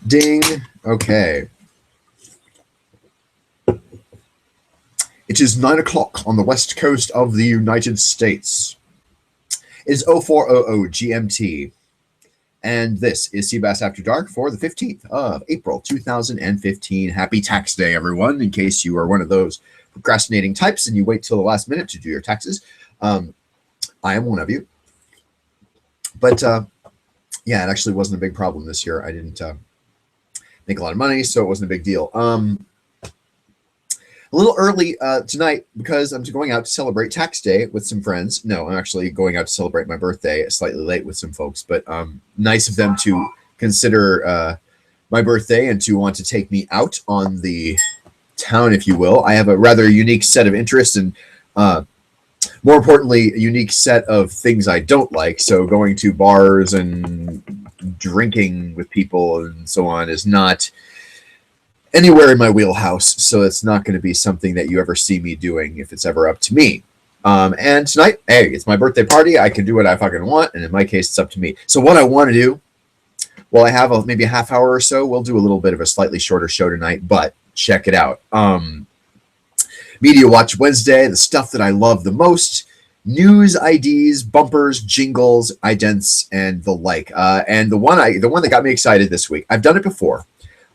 Ding. Okay. It is 9 o'clock on the west coast of the United States. It is 0400 GMT. And this is cBasAfterDark for the 15th of April, 2015. Happy tax day, everyone, in case you are one of those procrastinating types and you wait till the last minute to do your taxes. I am one of you. But, yeah, it actually wasn't a big problem this year. I didn't make a lot of money, so it wasn't a big deal. A little early tonight because I'm going out to celebrate tax day with some friends. No, I'm actually going out to celebrate my birthday slightly late with some folks, but nice of them to consider my birthday and to want to take me out on the town, if you will. I have a rather unique set of interests and more importantly, a unique set of things I don't like. So going to bars and drinking with people and so on is not anywhere in my wheelhouse, so it's not going to be something that you ever see me doing if it's ever up to me. And tonight, hey, it's my birthday party. I can do what I fucking want, and in my case, it's up to me. So what I want to do, well, I have maybe a half hour or so. We'll do a little bit of a slightly shorter show tonight, but check it out. MediaWatch Wednesday, the stuff that I love the most, news, IDs, bumpers, jingles, idents, and the like. And the one that got me excited this week, I've done it before.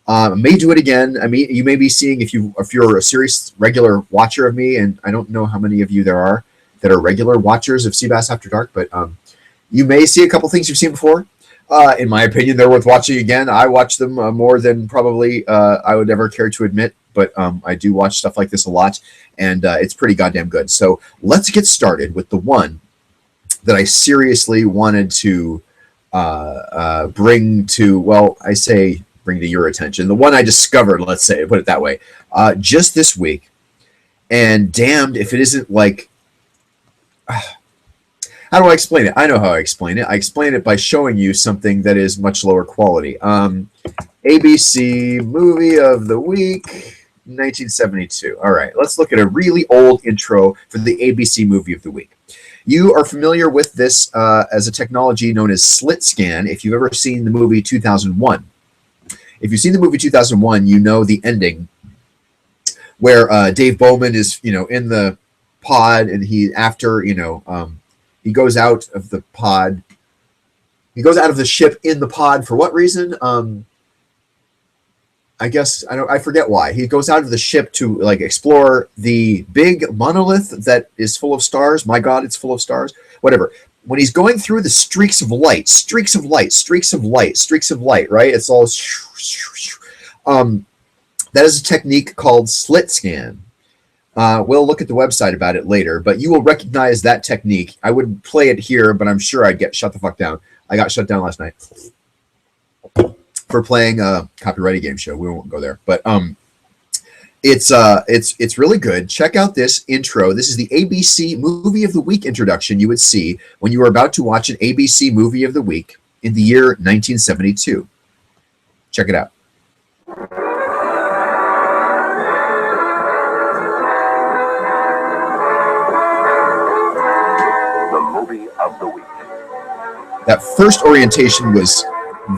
May do it again. I mean, you may be seeing if you're a serious regular watcher of me, and I don't know how many of you there are that are regular watchers of cBasAfterDark, but you may see a couple things you've seen before. In my opinion, they're worth watching again. I watch them more than probably I would ever care to admit, but I do watch stuff like this a lot, and it's pretty goddamn good. So let's get started with the one that I seriously wanted to bring to, well, I say bring to your attention. The one I discovered, let's say, put it that way, just this week. And damned if it isn't like, how do I explain it? I know how I explain it. I explain it by showing you something that is much lower quality. ABC Movie of the Week, 1972. All right, let's look at a really old intro for the ABC Movie of the Week. You are familiar with this as a technology known as slit scan if you've ever seen the movie 2001. If you've seen the movie 2001, you know the ending where Dave Bowman is, in the pod, and he goes out of the pod. He goes out of the ship in the pod for what reason? I guess I forget why. He goes out of the ship to explore the big monolith that is full of stars. My God, it's full of stars. Whatever. When he's going through the streaks of light, right? It's all that is a technique called slit scan. We'll look at the website about it later, but you will recognize that technique. I wouldn't play it here, but I'm sure I'd get shut the fuck down. I got shut down last night for playing a copyrighted game show. We won't go there, but it's really good. Check out this intro. This is the ABC Movie of the Week introduction you would see when you were about to watch an ABC Movie of the Week in the year 1972. Check it out. The Movie of the Week. That first orientation was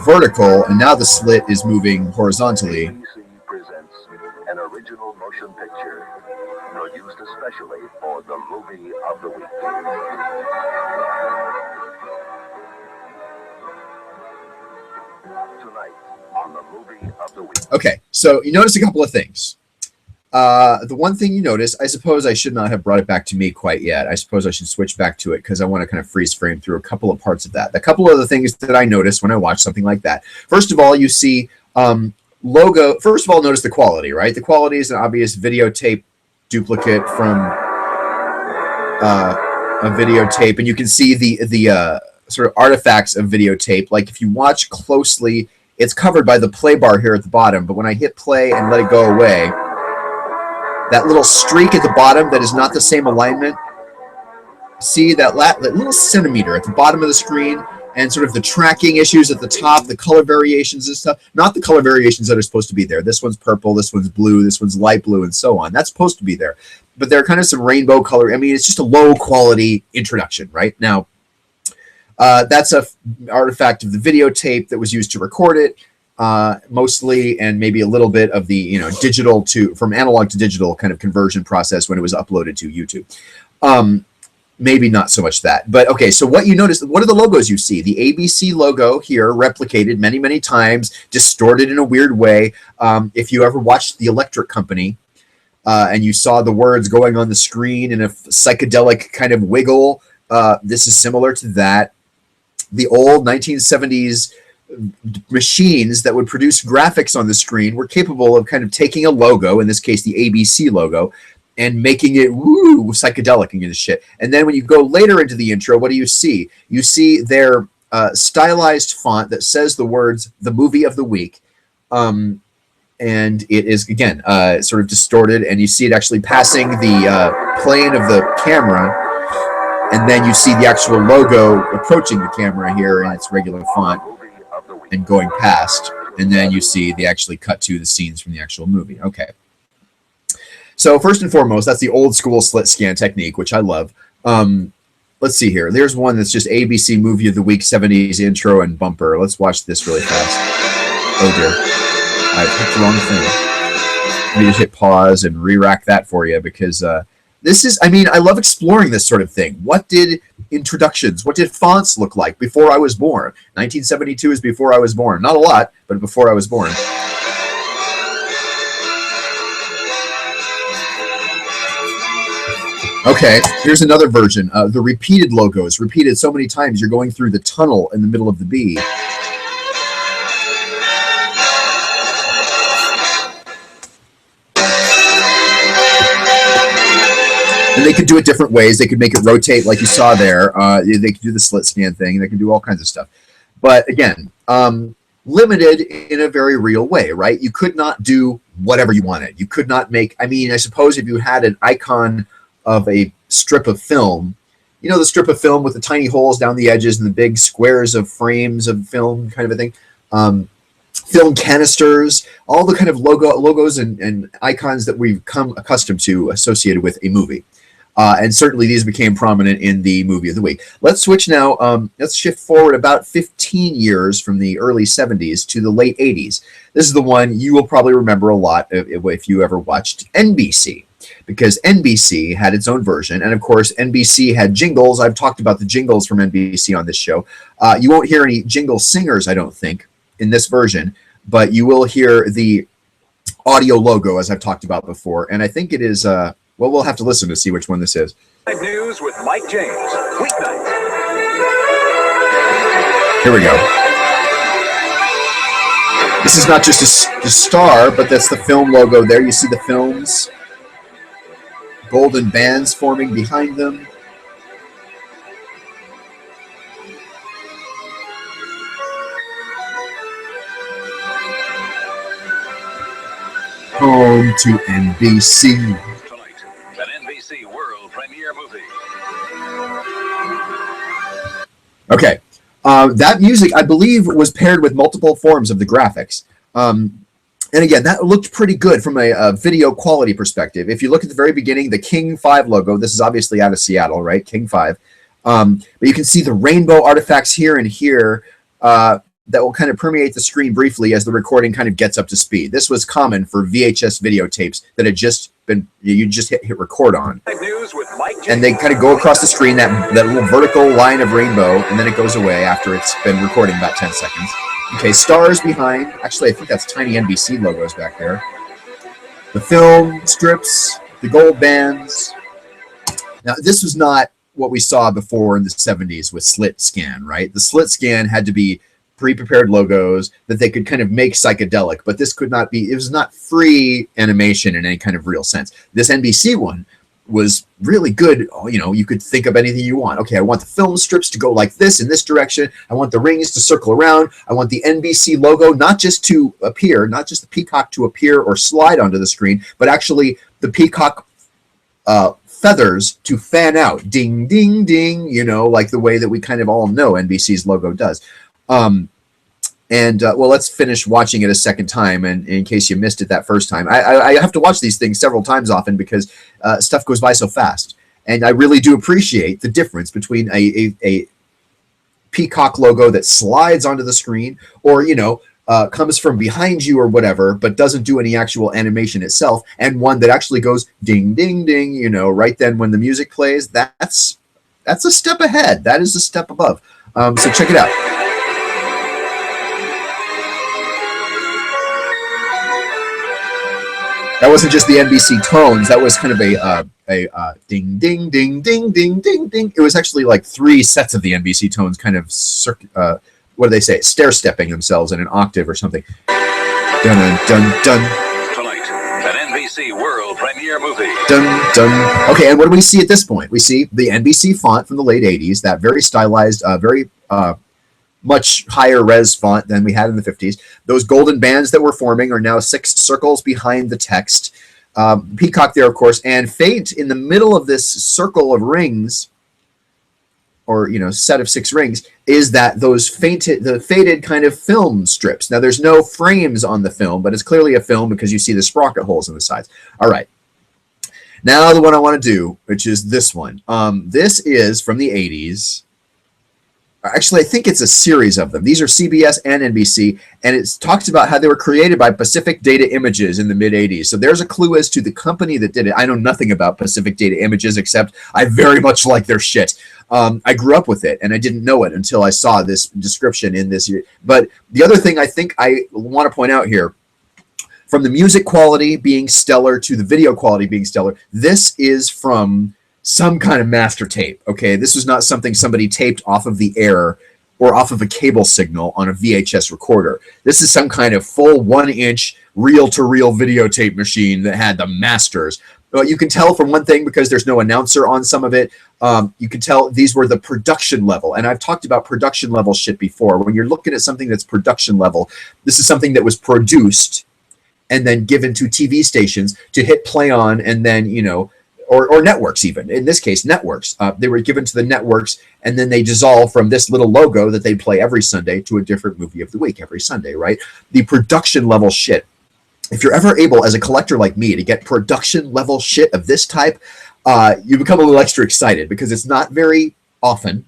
vertical, and now the slit is moving horizontally. ABC presents an original motion picture produced especially for the Movie of the Week. Tonight on the Movie of the Week. Okay, so you notice a couple of things. The one thing you notice, I suppose I should not have brought it back to me quite yet. I suppose I should switch back to it because I want to kind of freeze frame through a couple of parts of that. A couple of the things that I notice when I watch something like that. First of all, you see logo. First of all, notice the quality, right? The quality is an obvious videotape duplicate from a videotape, and you can see the sort of artifacts of videotape. Like if you watch closely, it's covered by the play bar here at the bottom, but when I hit play and let it go away, that little streak at the bottom that is not the same alignment, see that little centimeter at the bottom of the screen, and sort of the tracking issues at the top, the color variations and stuff, not the color variations that are supposed to be there. This one's purple, this one's blue, this one's light blue, and so on. That's supposed to be there. But there are kind of some rainbow color. I mean, it's just a low quality introduction, right? Now, that's a artifact of the videotape that was used to record it. mostly, and maybe a little bit of the digital to from analog to digital kind of conversion process when it was uploaded to YouTube. Maybe not so much that, but okay. So what you notice, what are the logos you see? The ABC logo here, replicated many, many times, distorted in a weird way. If you ever watched The Electric Company, and you saw the words going on the screen in a psychedelic kind of wiggle, this is similar to that. The old 1970s machines that would produce graphics on the screen were capable of kind of taking a logo, in this case the ABC logo, and making it woo psychedelic and shit. And then when you go later into the intro, what do you see? You see their stylized font that says the words "the movie of the week," and it is again sort of distorted, and you see it actually passing the plane of the camera, and then you see the actual logo approaching the camera here in its regular font and going past, and then you see they actually cut to the scenes from the actual movie. Okay. So first and foremost, that's the old school slit scan technique, which I love. Let's see here. There's one that's just ABC Movie of the Week 70s intro and bumper. Let's watch this really fast. Oh dear. I picked the wrong thing. Let me just hit pause and re-rack that for you because this is, I mean, I love exploring this sort of thing. What did introductions, what did fonts look like before I was born? 1972 is before I was born. Not a lot, but before I was born. Okay, here's another version. The repeated logos, repeated so many times, you're going through the tunnel in the middle of the B. And they could do it different ways. They could make it rotate like you saw there. They could do the slit scan thing. They could do all kinds of stuff. But again, limited in a very real way, right? You could not do whatever you wanted. You could not make, I mean, I suppose if you had an icon of a strip of film, you know, the strip of film with the tiny holes down the edges and the big squares of frames of film kind of a thing, film canisters, all the kind of logos and icons that we've come accustomed to associated with a movie. And certainly these became prominent in the movie of the week. Let's switch now. Let's shift forward about 15 years from the early 70s to the late 80s. This is the one you will probably remember a lot if you ever watched NBC, because NBC had its own version. And of course, NBC had jingles. I've talked about the jingles from NBC on this show. You won't hear any jingle singers, I don't think, in this version, but you will hear the audio logo, as I've talked about before. And I think it is, well, we'll have to listen to see which one this is. Live News with Mike James, weeknights. Here we go. This is not just a star, but that's the film logo there. You see the films, golden bands forming behind them. Home to NBC. Tonight, an NBC world premiere movie. Okay. That music, I believe, was paired with multiple forms of the graphics. And again, that looked pretty good from a video quality perspective. If you look at the very beginning, the King 5 logo, this is obviously out of Seattle, right? King 5. But you can see the rainbow artifacts here and here that will kind of permeate the screen briefly as the recording kind of gets up to speed. This was common for VHS videotapes that had just been, you just hit record on. Live News with Mike James. And they kind of go across the screen, that little vertical line of rainbow, and then it goes away after it's been recording about 10 seconds. Okay, stars behind. Actually, I think that's tiny NBC logos back there. The film strips, the gold bands. Now, this was not what we saw before in the 70s with slit scan, right? The slit scan had to be pre-prepared logos that they could kind of make psychedelic, but this could not be, it was not free animation in any kind of real sense. This NBC one was really good. You know, you could think of anything you want. Okay, I want the film strips to go like this in this direction. I want the rings to circle around. I want the NBC logo not just to appear, not just the peacock to appear or slide onto the screen, but actually the peacock feathers to fan out. Ding, ding, ding, you know, like the way that we kind of all know NBC's logo does. Well, let's finish watching it a second time, and in case you missed it that first time. I have to watch these things several times often because stuff goes by so fast, and I really do appreciate the difference between a peacock logo that slides onto the screen, or, you know, comes from behind you or whatever, but doesn't do any actual animation itself, and one that actually goes ding, ding, ding, you know, right then when the music plays, that's a step ahead. That is a step above. So check it out. That wasn't just the NBC tones. That was kind of a ding, ding, ding, ding, ding, ding, ding. It was actually like 3 sets of the NBC tones kind of, what do they say? Stair-stepping themselves in an octave or something. Dun, dun, dun. Tonight, an NBC world premiere movie. Dun, dun. Okay, and what do we see at this point? We see the NBC font from the late 80s, that very stylized, very much higher res font than we had in the 50s. Those golden bands that were forming are now 6 circles behind the text. Peacock there, of course, and faint in the middle of this circle of rings, or, you know, set of 6 rings, is that the faded kind of film strips. Now, there's no frames on the film, but it's clearly a film because you see the sprocket holes on the sides. All right. Now, the one I want to do, which is this one. This is from the 80s. Actually, I think it's a series of them. These are CBS and NBC, and it talks about how they were created by Pacific Data Images in the mid-'80s. So there's a clue as to the company that did it. I know nothing about Pacific Data Images, except I very much like their shit. I grew up with it, and I didn't know it until I saw this description in this year. But the other thing I think I want to point out here, from the music quality being stellar to the video quality being stellar, this is from some kind of master tape, okay? This was not something somebody taped off of the air or off of a cable signal on a VHS recorder. This is some kind of full 1-inch reel-to-reel videotape machine that had the masters. Well, you can tell from one thing, because there's no announcer on some of it, you can tell these were the production level. And I've talked about production level shit before. When you're looking at something that's production level, this is something that was produced and then given to TV stations to hit play on, and then, you know, or networks even. In this case, networks. They were given to the networks, and then they dissolve from this little logo that they play every Sunday to a different movie of the week every Sunday, right? The production level shit. If you're ever able, as a collector like me, to get production level shit of this type, you become a little extra excited, because it's not very often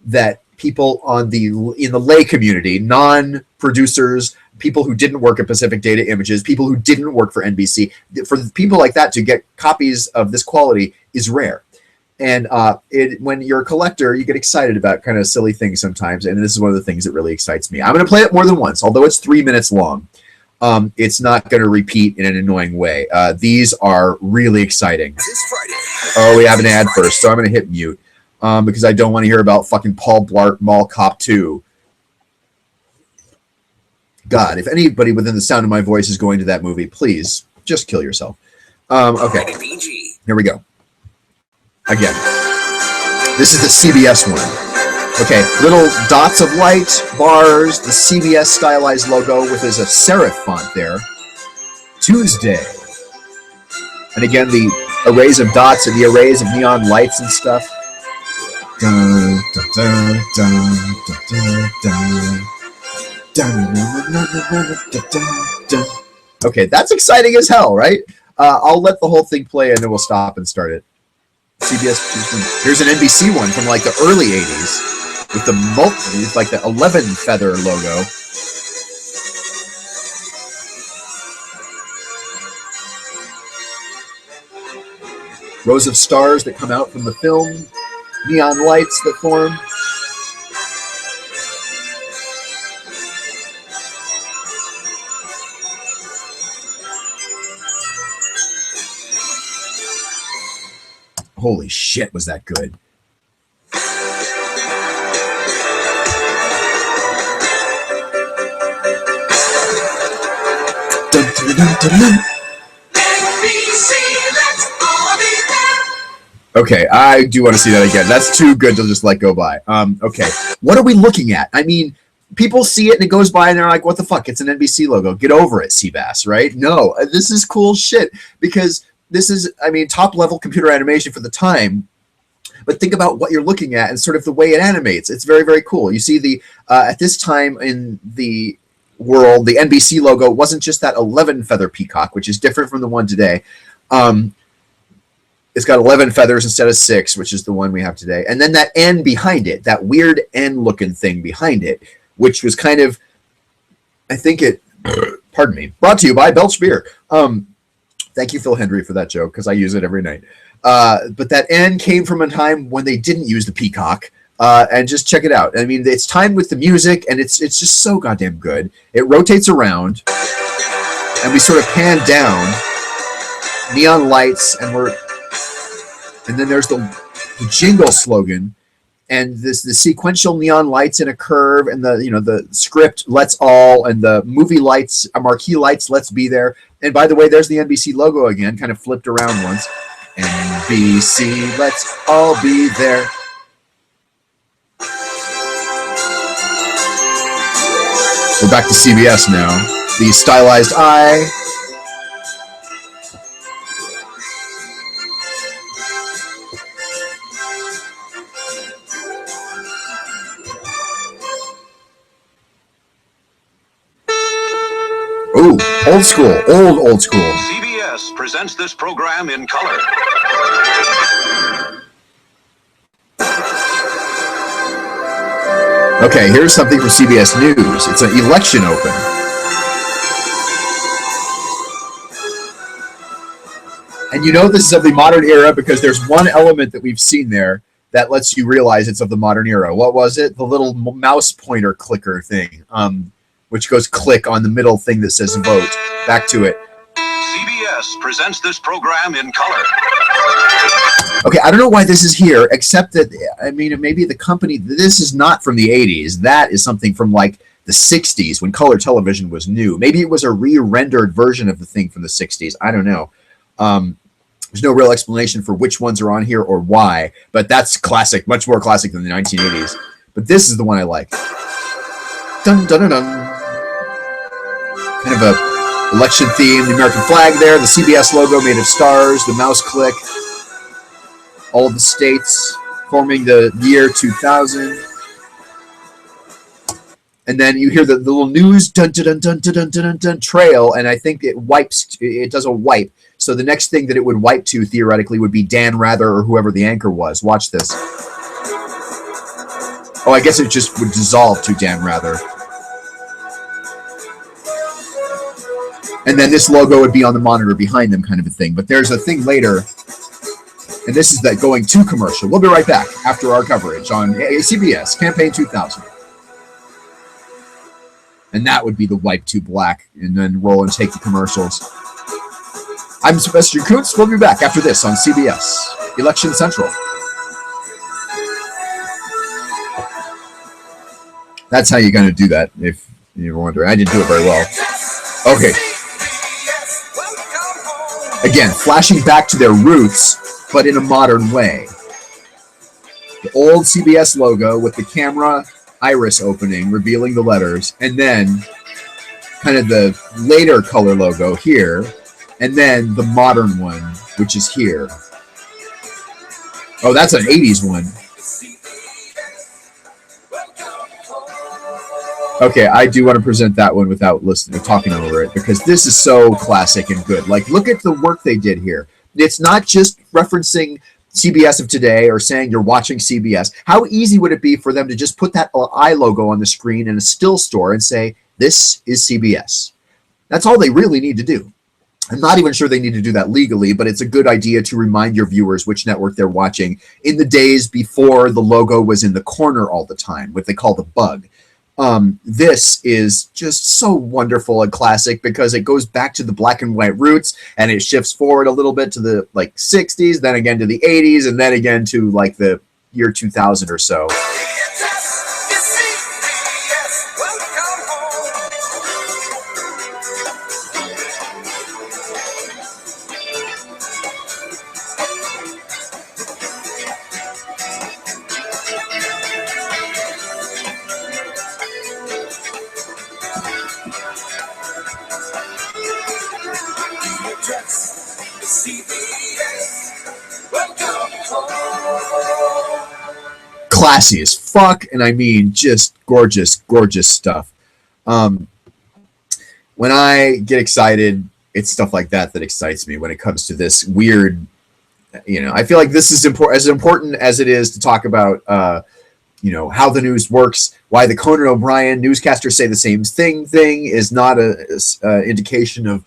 that people in the lay community, non-producers, people who didn't work at Pacific Data Images, people who didn't work for NBC, for people like that to get copies of this quality is rare. And when you're a collector, you get excited about kind of silly things sometimes, and this is one of the things that really excites me. I'm going to play it more than once, although it's 3 minutes long. It's not going to repeat in an annoying way. These are really exciting. Oh, we have an ad first, so I'm going to hit mute because I don't want to hear about fucking Paul Blart Mall Cop 2. God, if anybody within the sound of my voice is going to that movie, please just kill yourself. Okay, here we go. Again, this is the CBS one. Okay, little dots of light, bars, the CBS stylized logo with a serif font there. Tuesday. And again, the arrays of dots and the arrays of neon lights and stuff. Dun, dun, dun, dun, dun, dun, dun. Okay, that's exciting as hell, right? I'll let the whole thing play and then we'll stop and start it. CBS. Here's an NBC one from like the early 80s with the like the 11 feather logo. Rows of stars that come out from the film, neon lights that form. Holy shit, was that good. Dun, dun, dun, dun, dun. Okay, I do want to see that again. That's too good to just let go by. Okay, what are we looking at? I mean, people see it and it goes by and they're like, what the fuck? It's an NBC logo. Get over it, cBas, right? No, this is cool shit because this is, I mean, top-level computer animation for the time, but think about what you're looking at and sort of the way it animates. It's very, very cool. You see the, at this time in the world, the NBC logo wasn't just that 11 feather peacock, which is different from the one today. It's got 11 feathers instead of 6, which is the one we have today. And then that N behind it, that weird N-looking thing behind it, which was kind of I think it, pardon me, brought to you by Belch Beer. Thank you, Phil Hendry, for that joke, because I use it every night. But that N came from a time when they didn't use the peacock. And just check it out. I mean, it's timed with the music, and it's just so goddamn good. It rotates around, and we sort of pan down, neon lights, and then there's the jingle slogan, and the sequential neon lights in a curve, and the script "Let's All," and the movie lights, marquee lights, "Let's Be There." And by the way, there's the NBC logo again, kind of flipped around once. NBC, let's all be there. We're back to CBS now. The stylized eye. Ooh, old school, old school. CBS presents this program in color. Okay, here's something from CBS News. It's an election open. And you know this is of the modern era because there's one element that we've seen there that lets you realize it's of the modern era. What was it? The little mouse pointer clicker thing, which goes click on the middle thing that says vote. Back to it. CBS presents this program in color. Okay, I don't know why this is here, except that, I mean, maybe the company, this is not from the 80s. That is something from like the 60s when color television was new. Maybe it was a re-rendered version of the thing from the 60s. I don't know. There's no real explanation for which ones are on here or why, but that's classic, much more classic than the 1980s. But this is the one I like. Dun, dun, dun, dun. Kind of a election theme, the American flag there, the CBS logo made of stars, the mouse click. All of the states forming the year 2000. And then you hear the little news dun dun dun dun dun dun dun trail, and I think it does a wipe. So the next thing that it would wipe to theoretically would be Dan Rather or whoever the anchor was. Watch this. Oh, I guess it just would dissolve to Dan Rather. And then this logo would be on the monitor behind them, kind of a thing. But there's a thing later. And this is that going to commercial. We'll be right back after our coverage on CBS Campaign 2000. And that would be the wipe to black, and then roll and take the commercials. I'm Sylvester Kuntz. We'll be back after this on CBS Election Central. That's how you're going to do that, if you're wondering. I didn't do it very well. Okay. Again, flashing back to their roots, but in a modern way. The old CBS logo with the camera iris opening, revealing the letters, and then kind of the later color logo here, and then the modern one, which is here. Oh, that's an 80s one. Okay, I do want to present that one without listening, talking over it, because this is so classic and good. Like, look at the work they did here. It's not just referencing CBS of today or saying you're watching CBS. How easy would it be for them to just put that eye logo on the screen in a still store and say, this is CBS? That's all they really need to do. I'm not even sure they need to do that legally, but it's a good idea to remind your viewers which network they're watching in the days before the logo was in the corner all the time, what they call the bug. This is just so wonderful and classic because it goes back to the black and white roots, and it shifts forward a little bit to the 60s, then again to the 80s, and then again to like the year 2000 or so. Classy as fuck, and I mean just gorgeous, gorgeous stuff. When I get excited, it's stuff like that that excites me when it comes to this weird, I feel like this is as important as it is to talk about how the news works, why the Conan O'Brien newscasters say the same thing is not a indication of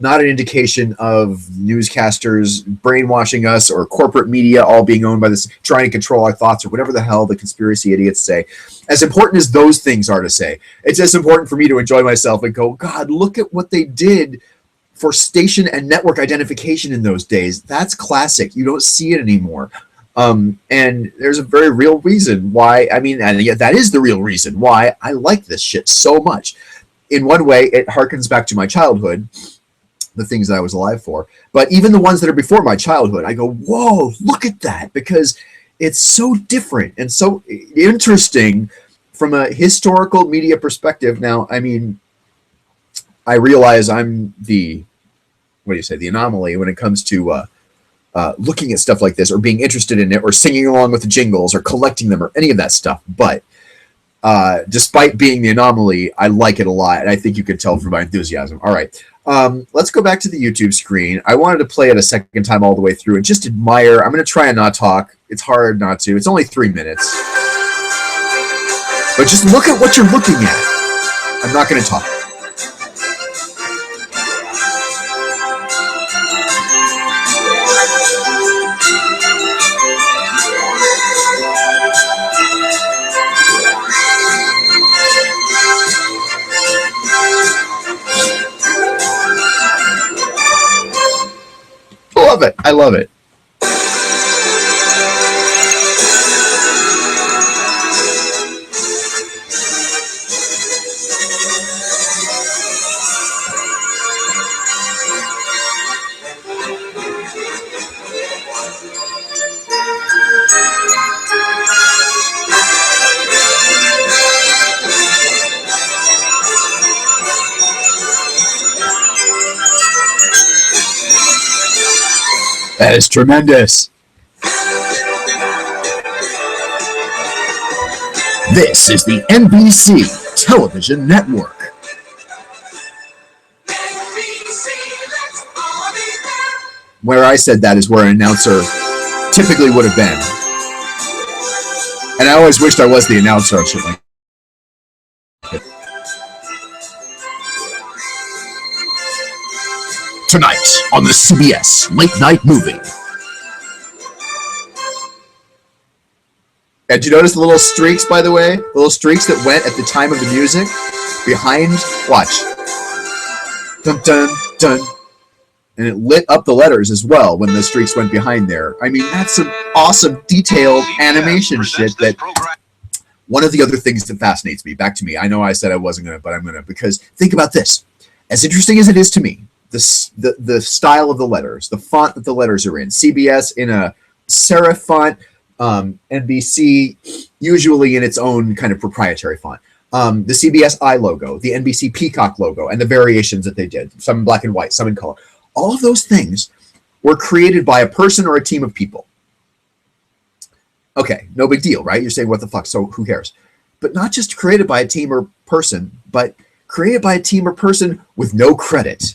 not an indication of newscasters brainwashing us or corporate media all being owned by this, trying to control our thoughts or whatever the hell the conspiracy idiots say. As important as those things are to say, it's as important for me to enjoy myself and go, God, look at what they did for station and network identification in those days. That's classic. You don't see it anymore. And there's a very real reason why, and yet that is the real reason why I like this shit so much. In one way, it harkens back to my childhood, the things that I was alive for. But even the ones that are before my childhood, I go, whoa, look at that, because it's so different and so interesting from a historical media perspective. Now, I realize I'm the anomaly when it comes to looking at stuff like this or being interested in it or singing along with the jingles or collecting them or any of that stuff. But despite being the anomaly, I like it a lot. And I think you can tell from my enthusiasm. All right. Let's go back to the YouTube screen. I wanted to play it a second time all the way through and just admire. I'm going to try and not talk. It's hard not to. It's only 3 minutes. But just look at what you're looking at. I'm not going to talk. Love it. I love it. That is tremendous. This is the NBC Television Network. Where I said that is where an announcer typically would have been. And I always wished I was the announcer on shit like that. Tonight on the CBS Late Night Movie. And do you notice the little streaks, by the way? The little streaks that went at the time of the music? Behind, watch. Dun, dun, dun. And it lit up the letters as well when the streaks went behind there. That's some awesome, detailed animation shit that... One of the other things that fascinates me, back to me, I know I said I wasn't going to, but I'm going to, because think about this. As interesting as it is to me, the style of the letters, the font that the letters are in. CBS in a serif font, NBC usually in its own kind of proprietary font. The CBS I logo, the NBC Peacock logo, and the variations that they did, some in black and white, some in color. All of those things were created by a person or a team of people. Okay, no big deal, right? You're saying, what the fuck, so who cares? But not just created by a team or person, but created by a team or person with no credit.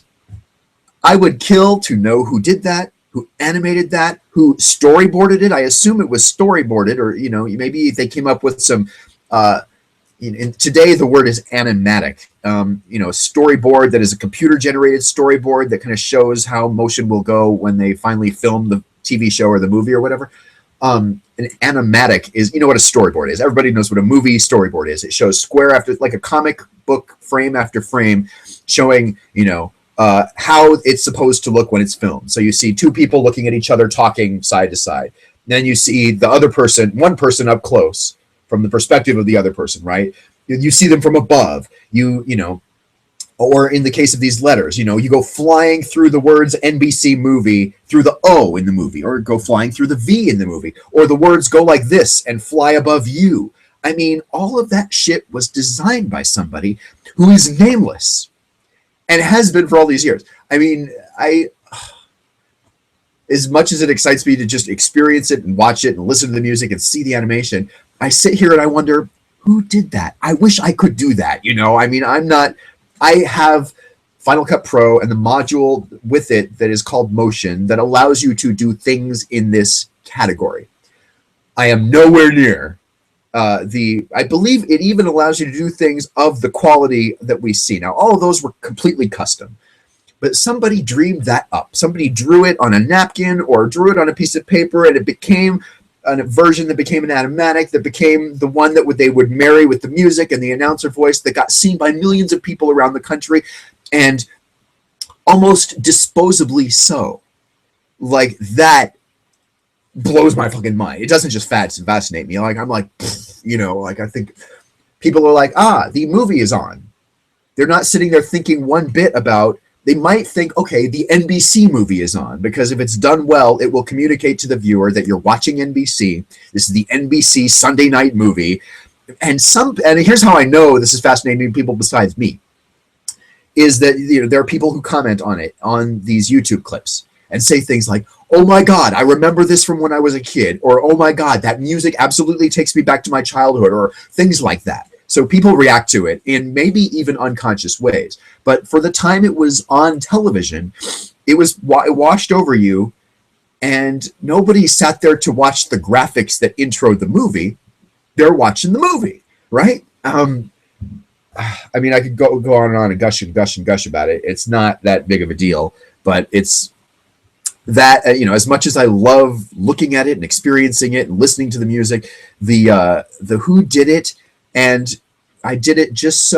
I would kill to know who did that, who animated that, who storyboarded it. I assume it was storyboarded, or maybe they came up with some. Today the word is animatic. Storyboard that is a computer-generated storyboard that kind of shows how motion will go when they finally film the TV show or the movie or whatever. An animatic is, you know what a storyboard is. Everybody knows what a movie storyboard is. It shows square after, like a comic book, frame after frame, showing how it's supposed to look when it's filmed. So you see two people looking at each other talking side to side. Then you see the other person, one person up close from the perspective of the other person, right? You see them from above. Or in the case of these letters, you go flying through the words NBC movie through the O in the movie, or go flying through the V in the movie, or the words go like this and fly above you. All of that shit was designed by somebody who is nameless and has been for all these years. As much as it excites me to just experience it and watch it and listen to the music and see the animation, I sit here and I wonder, who did that? I wish I could do that. I have Final Cut Pro and the module with it that is called Motion that allows you to do things in this category. I am nowhere near I believe it even allows you to do things of the quality that we see. Now, all of those were completely custom, but somebody dreamed that up. Somebody drew it on a napkin or drew it on a piece of paper, and it became a version that became an automatic, that became the one that they would marry with the music and the announcer voice, that got seen by millions of people around the country, and almost disposably so. Like, that blows my fucking mind. It doesn't just fascinate me. Like, I'm like, like, I think people are like, the movie is on. They're not sitting there thinking one bit about, they might think, okay, the NBC movie is on, because if it's done well, it will communicate to the viewer that you're watching NBC. This is the NBC Sunday night movie. And here's how I know this is fascinating to people besides me, is that there are people who comment on it, on these YouTube clips, and say things like, oh my God, I remember this from when I was a kid, or oh my God, that music absolutely takes me back to my childhood, or things like that. So people react to it in maybe even unconscious ways. But for the time it was on television, it washed over you, and nobody sat there to watch the graphics that introed the movie. They're watching the movie, right? I mean, I could go on and on and gush about it. It's not that big of a deal, but it's that, as much as I love looking at it and experiencing it and listening to the music, the who did it, and I did it just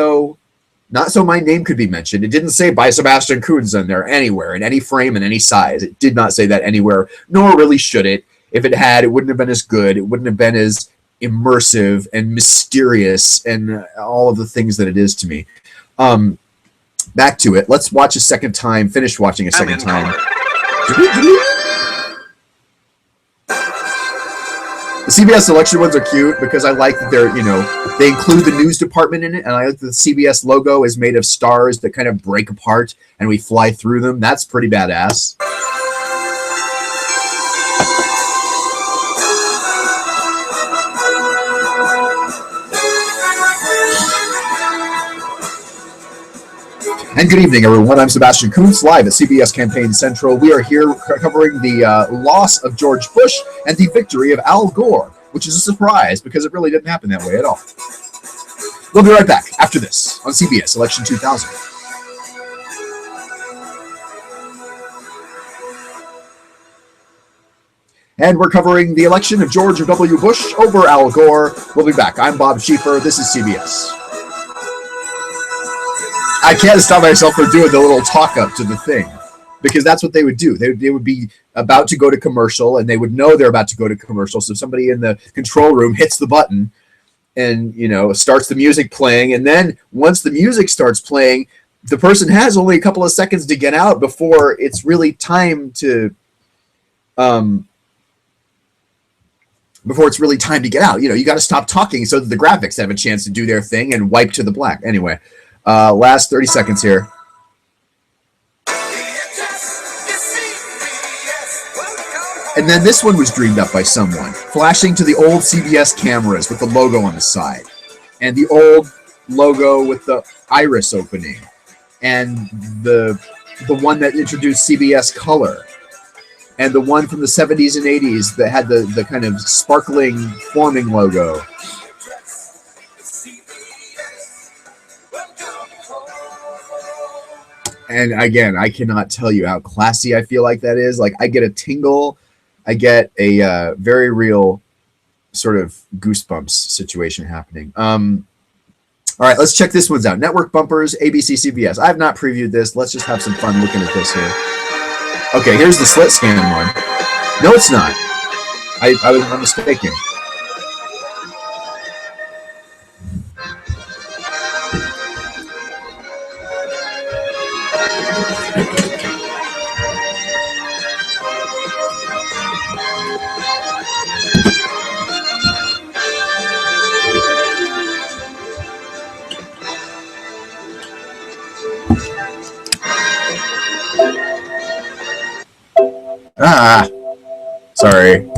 not so my name could be mentioned. It didn't say by Sebastian Kuhn's in there anywhere, in any frame, in any size. It did not say that anywhere, nor really should it. If it had, it wouldn't have been as good. It wouldn't have been as immersive and mysterious and all of the things that it is to me. Back to it. Let's watch a second time, finish watching a second time. The CBS election ones are cute because I like that they include the news department in it, and I like that the CBS logo is made of stars that kind of break apart and we fly through them. That's pretty badass. And good evening, everyone. I'm Sebastian Kuntz, live at CBS Campaign Central. We are here covering the loss of George Bush and the victory of Al Gore, which is a surprise because it really didn't happen that way at all. We'll be right back after this on CBS Election 2000. And we're covering the election of George W. Bush over Al Gore. We'll be back. I'm Bob Schieffer. This is CBS. I can't stop myself from doing the little talk up to the thing, because that's what they would do. They would be about to go to commercial, and they would know they're about to go to commercial. So somebody in the control room hits the button and, starts the music playing. And then once the music starts playing, the person has only a couple of seconds to get out before it's really time to, get out. You got to stop talking so that the graphics have a chance to do their thing and wipe to the black. Anyway. Last 30 seconds here. And then this one was dreamed up by someone, flashing to the old CBS cameras with the logo on the side, and the old logo with the iris opening, and the one that introduced CBS color, and the one from the 70s and 80s that had the kind of sparkling forming logo. And again, I cannot tell you how classy I feel like that is. Like, I get a tingle. I get a very real sort of goosebumps situation happening. All right, let's check this one's out. Network bumpers, ABC, CBS. I have not previewed this. Let's just have some fun looking at this here. Okay, here's the slit scan one. No, it's not. I'm mistaken. Sorry.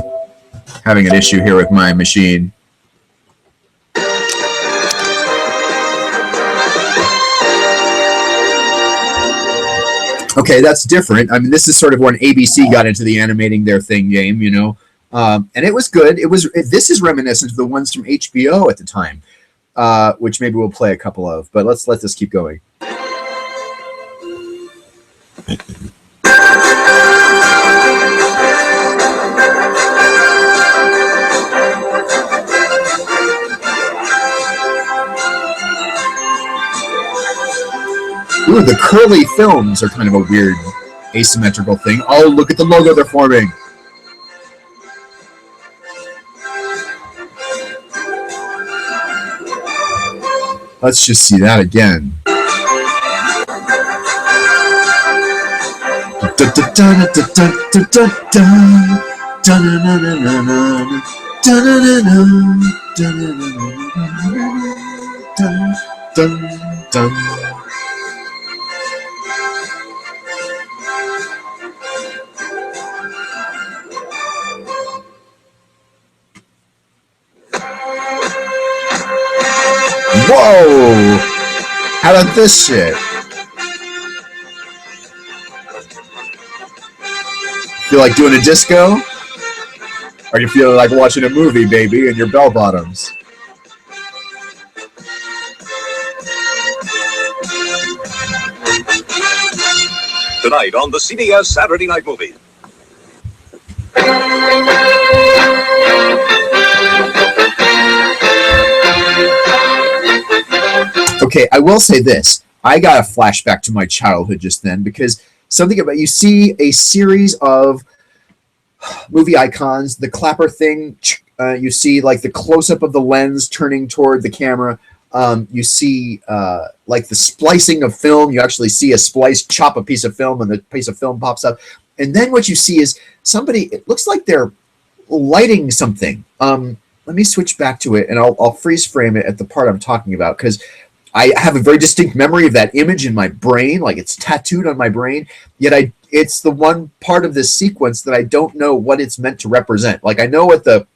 Having an issue here with my machine. Okay, that's different. I mean, this is sort of when ABC got into the animating their thing game, And it was good. This is reminiscent of the ones from HBO at the time, which maybe we'll play a couple of. But let's let this keep going. Ooh, the curly films are kind of a weird asymmetrical thing. Oh, look at the logo they're forming. Let's just see that again. Whoa! How about this shit? Feel like doing a disco? Or you feel like watching a movie, baby, in your bell bottoms? Tonight on the CBS Saturday Night Movie. Okay, I will say this. I got a flashback to my childhood just then because something about you see a series of movie icons, the clapper thing, you see like the close-up of the lens turning toward the camera. You see like the splicing of film. You actually see a splice chop a piece of film and the piece of film pops up. And then what you see is somebody, it looks like they're lighting something. Let me switch back to it and I'll freeze frame it at the part I'm talking about because I have a very distinct memory of that image in my brain, like it's tattooed on my brain, yet it's the one part of this sequence that I don't know what it's meant to represent. Like I know what the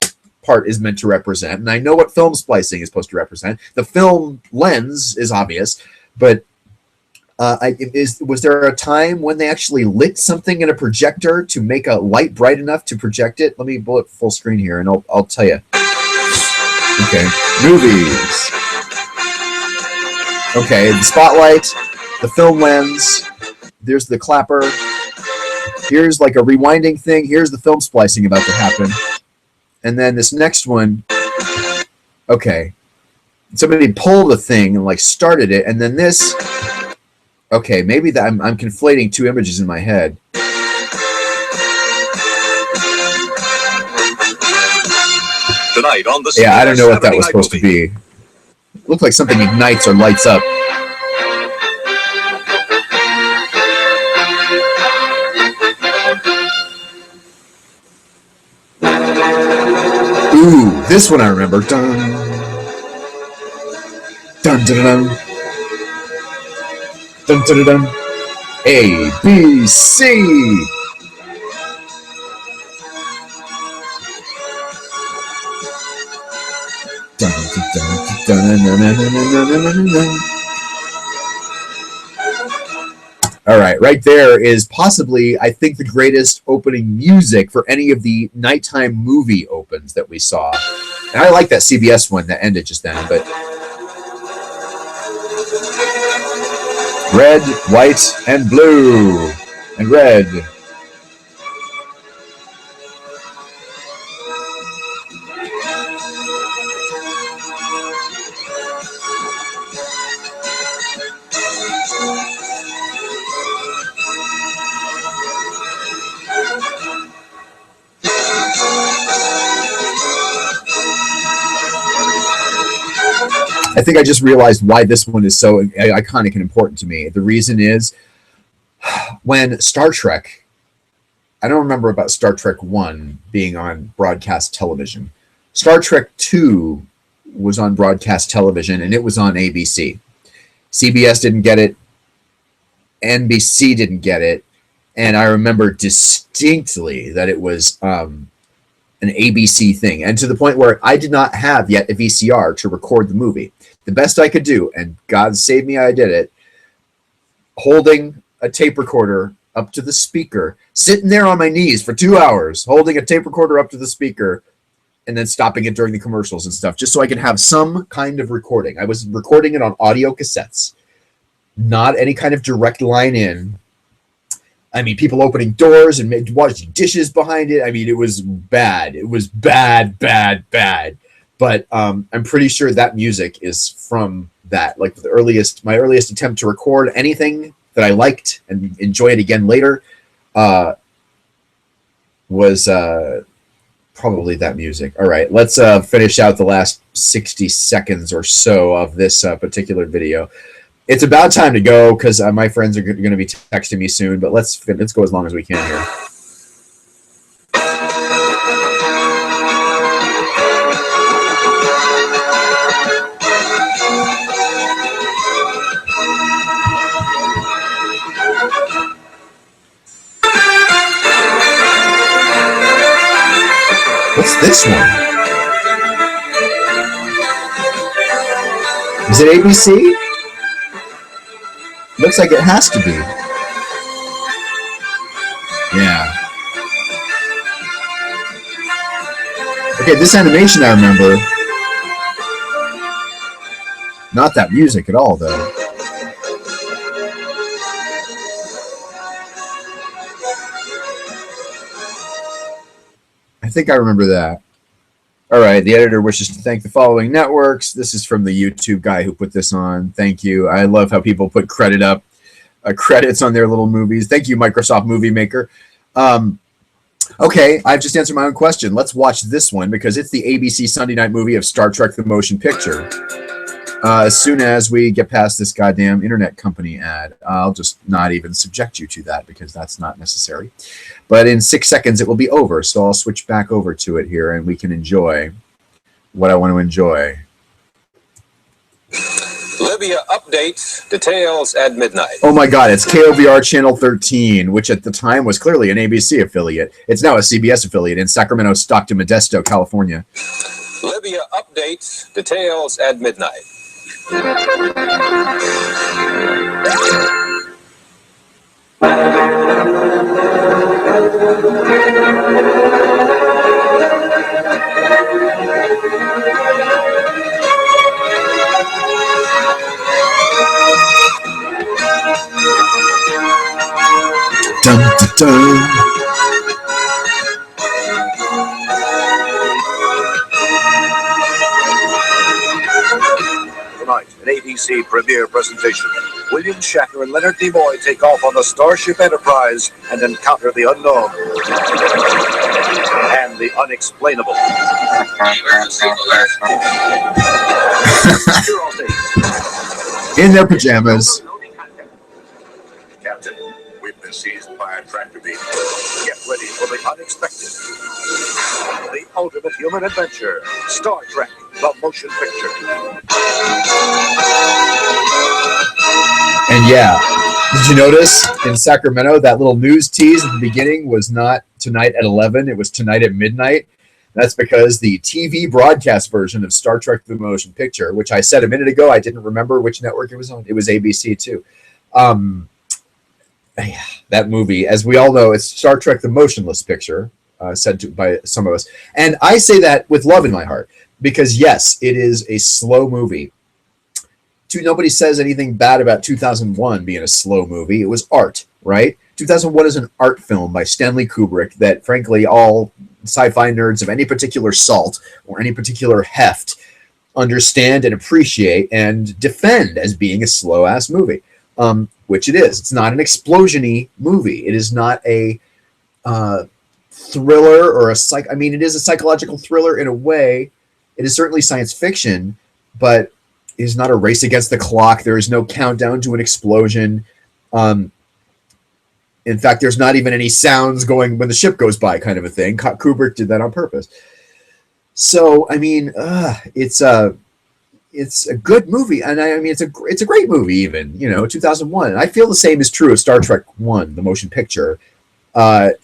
part is meant to represent, and I know what film splicing is supposed to represent. The film lens is obvious, but was there a time when they actually lit something in a projector to make a light bright enough to project it? Let me bullet full screen here, and I'll tell you. Okay, movies. Okay, the spotlight, the film lens, there's the clapper, here's like a rewinding thing, here's the film splicing about to happen. And then this next one, okay, somebody pulled the thing and like started it, and then this, okay, maybe that I'm conflating two images in my head. Tonight on the I don't know what that was supposed to be. Looked like something ignites or lights up. Ooh, this one I remember. Dun, dun, dun, dun, dun, dun, dun, dun. A, B, C. Dun, dun, dun, dun, dun, dun, dun, dun, dun, dun. All right, right there is possibly, I think, the greatest opening music for any of the nighttime movie opens that we saw. And I like that CBS one that ended just then, but red, white, and blue, and red. I think I just realized why this one is so iconic and important to me. The reason is when Star Trek, I don't remember about Star Trek 1 being on broadcast television. Star Trek 2 was on broadcast television, and it was on ABC. CBS didn't get it. NBC didn't get it. And I remember distinctly that it was an ABC thing. And to the point where I did not have yet a VCR to record the movie. The best I could do, and God save me, I did it, holding a tape recorder up to the speaker, sitting there on my knees for 2 hours, holding a tape recorder up to the speaker, and then stopping it during the commercials and stuff, just so I could have some kind of recording. I was recording it on audio cassettes, not any kind of direct line in. I mean, people opening doors and washing dishes behind it. I mean, it was bad. It was bad. But I'm pretty sure that music is from that. Like my earliest attempt to record anything that I liked and enjoy it again later was probably that music. All right, let's finish out the last 60 seconds or so of this particular video. It's about time to go because my friends are going to be texting me soon, but let's go as long as we can here. What's this one? Is it ABC? Looks like it has to be. Yeah. Okay, this animation I remember. Not that music at all, though. I think I remember that. All right, the editor wishes to thank the following networks. This is from the YouTube guy who put this on. Thank you. I love how people put credits on their little movies. Thank you, Microsoft Movie Maker. Okay, I've just answered my own question. Let's watch this one because it's the ABC Sunday night movie of Star Trek: The Motion Picture. As soon as we get past this goddamn internet company ad, I'll just not even subject you to that because that's not necessary. But in 6 seconds, it will be over. So I'll switch back over to it here and we can enjoy what I want to enjoy. Libya updates, details at midnight. Oh my God, it's KOVR Channel 13, which at the time was clearly an ABC affiliate. It's now a CBS affiliate in Sacramento, Stockton, Modesto, California. Libya updates, details at midnight. Dun, dun, dun. Tonight, an ABC premiere presentation. William Shatner and Leonard Nimoy take off on the Starship Enterprise and encounter the unknown and the unexplainable. In their pajamas. Captain, we've been seized by a tractor beam. Get ready for the unexpected. The ultimate human adventure. Star Trek, the motion picture. And yeah, did you notice in Sacramento that little news tease at the beginning was not tonight at 11, it was tonight at midnight? That's because the TV broadcast version of Star Trek The Motion Picture, which I said a minute ago, I didn't remember which network it was on. It was ABC too. That movie, as we all know, it's Star Trek The Motionless Picture, said by some of us. And I say that with love in my heart because, yes, it is a slow movie. Nobody says anything bad about 2001 being a slow movie. It was art, right? 2001 is an art film by Stanley Kubrick that, frankly, all sci-fi nerds of any particular salt or any particular heft understand and appreciate and defend as being a slow-ass movie, which it is. It's not an explosion-y movie. It is not a thriller or it is a psychological thriller in a way. It is certainly science fiction, but is not a race against the clock. There is no countdown to an explosion. In fact, there's not even any sounds going when the ship goes by, kind of a thing. Kubrick did that on purpose. So, I mean, it's a good movie, and I mean, it's a great movie. Even 2001. And I feel the same is true of Star Trek 1, the motion picture. I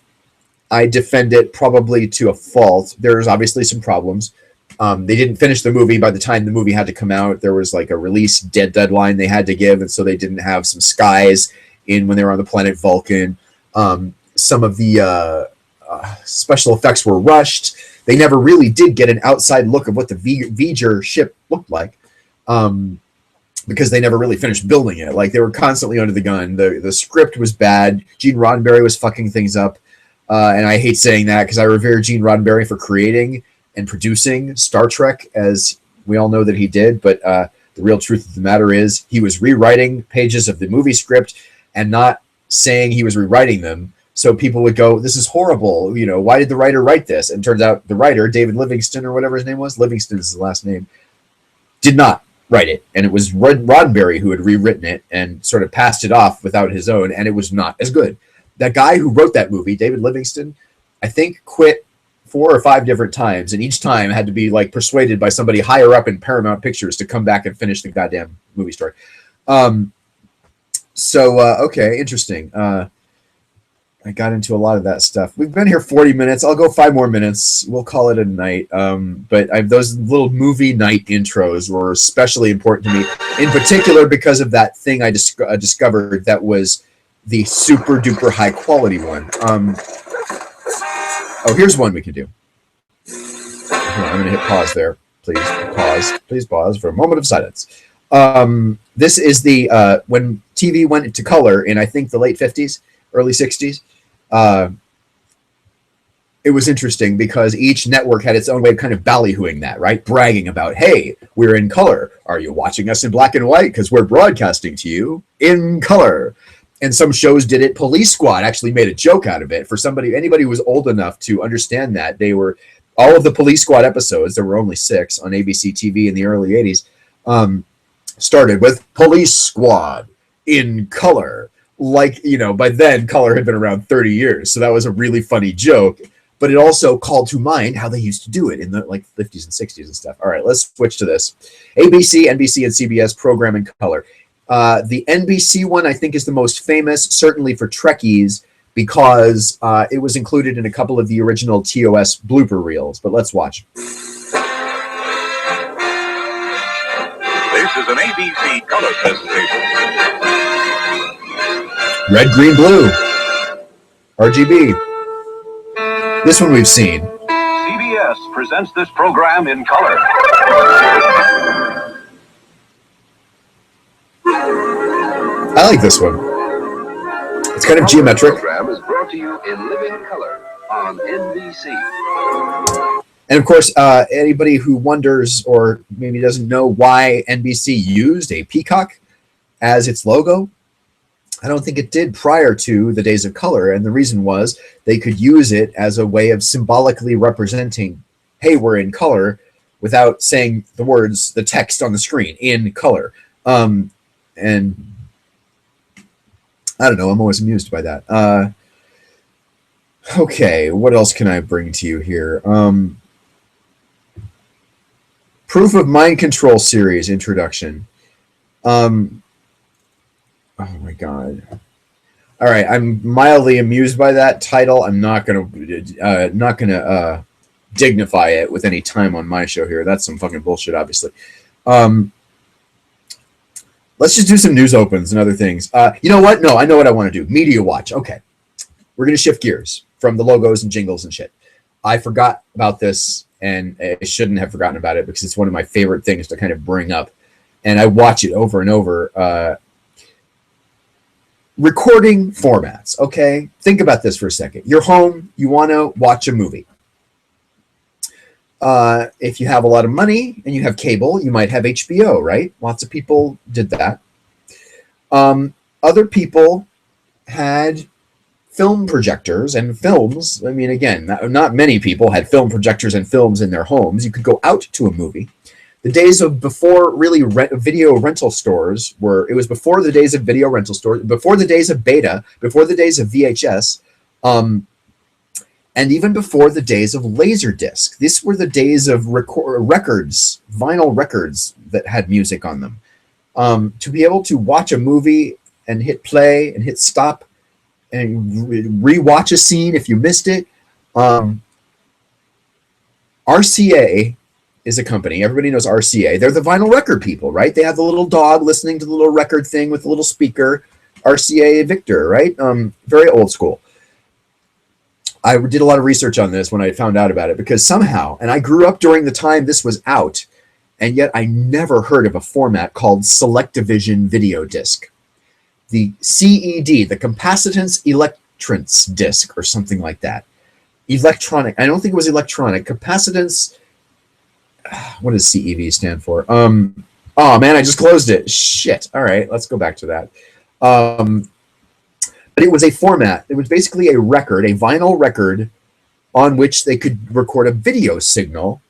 defend it probably to a fault. There's obviously some problems. They didn't finish the movie by the time the movie had to come out. There was like a release deadline they had to give, and so they didn't have some skies in when they were on the planet Vulcan. Some of the special effects were rushed. They never really did get an outside look of what the V'ger ship looked like, because they never really finished building it. Like, they were constantly under the gun. The script was bad. Gene Roddenberry was fucking things up. And I hate saying that because I revere Gene Roddenberry for creating and producing Star Trek, as we all know that he did. But the real truth of the matter is he was rewriting pages of the movie script and not saying he was rewriting them. So people would go, this is horrible. You know, why did the writer write this? And it turns out the writer, David Livingston or whatever his name was, Livingston is his last name, did not write it. And it was Roddenberry who had rewritten it and sort of passed it off without his own. And it was not as good. That guy who wrote that movie, David Livingston, I think quit 4 or 5 different times. And each time had to be like persuaded by somebody higher up in Paramount Pictures to come back and finish the goddamn movie story. Okay, interesting. I got into a lot of that stuff. We've been here 40 minutes. I'll go 5 more minutes. We'll call it a night. But those little movie night intros were especially important to me, in particular because of that thing I discovered that was the super duper high quality one. Here's one we can do. I'm going to hit pause there. Please pause. Please pause for a moment of silence. This is the when TV went into color in, I think, the late 50s, early 60s. It was interesting because each network had its own way of kind of ballyhooing that, right? Bragging about, hey, we're in color. Are you watching us in black and white? Because we're broadcasting to you in color. And some shows did it. Police Squad actually made a joke out of it. For anybody who was old enough to understand that, they were all of the Police Squad episodes. There were only 6 on ABC TV in the early 80s. Started with Police Squad in color. Like, you know, by then color had been around 30 years. So that was a really funny joke. But it also called to mind how they used to do it in the 50s and 60s and stuff. All right, let's switch to this. ABC, NBC, and CBS program in color. The NBC one, I think, is the most famous, certainly for Trekkies, because it was included in a couple of the original TOS blooper reels. But let's watch. This is an ABC color presentation. Red, green, blue. RGB. This one we've seen. CBS presents this program in color. I like this one. It's kind of geometric. The program is brought to you in living color on NBC. And of course, anybody who wonders or maybe doesn't know why NBC used a peacock as its logo, I don't think it did prior to the days of color. And the reason was they could use it as a way of symbolically representing, hey, we're in color, without saying the words, the text on the screen, in color. And I don't know, I'm always amused by that. Okay, what else can I bring to you here? Proof of Mind Control series introduction. Oh my god! All right, I'm mildly amused by that title. I'm not gonna dignify it with any time on my show here. That's some fucking bullshit, obviously. Let's just do some news opens and other things. You know what? No, I know what I want to do. MediaWatch. Okay, we're gonna shift gears from the logos and jingles and shit. I forgot about this, and I shouldn't have forgotten about it because it's one of my favorite things to kind of bring up, and I watch it over and over. Recording formats, okay? Think about this for a second. You're home, you want to watch a movie. If you have a lot of money and you have cable, you might have HBO, right? Lots of people did that. Other people had film projectors and films. I mean, again, not many people had film projectors and films in their homes. You could go out to a movie. The days of before really video rental stores it was before the days of video rental stores, before the days of beta, before the days of VHS, and even before the days of Laserdisc. These were the days of records, vinyl records that had music on them. To be able to watch a movie and hit play and hit stop and rewatch a scene if you missed it. RCA is a company. Everybody knows RCA. They're the vinyl record people, right? They have the little dog listening to the little record thing with the little speaker. RCA Victor, right? Very old school. I did a lot of research on this when I found out about it, because somehow, and I grew up during the time this was out, and yet I never heard of a format called Selectivision Video Disc. The CED, the Capacitance Electrance Disc, or something like that. Electronic, I don't think it was electronic. Capacitance, what does CEV stand for? Oh man, I just closed it. Shit. All right, let's go back to that. But it was a format. It was basically a record, a vinyl record, on which they could record a video signal.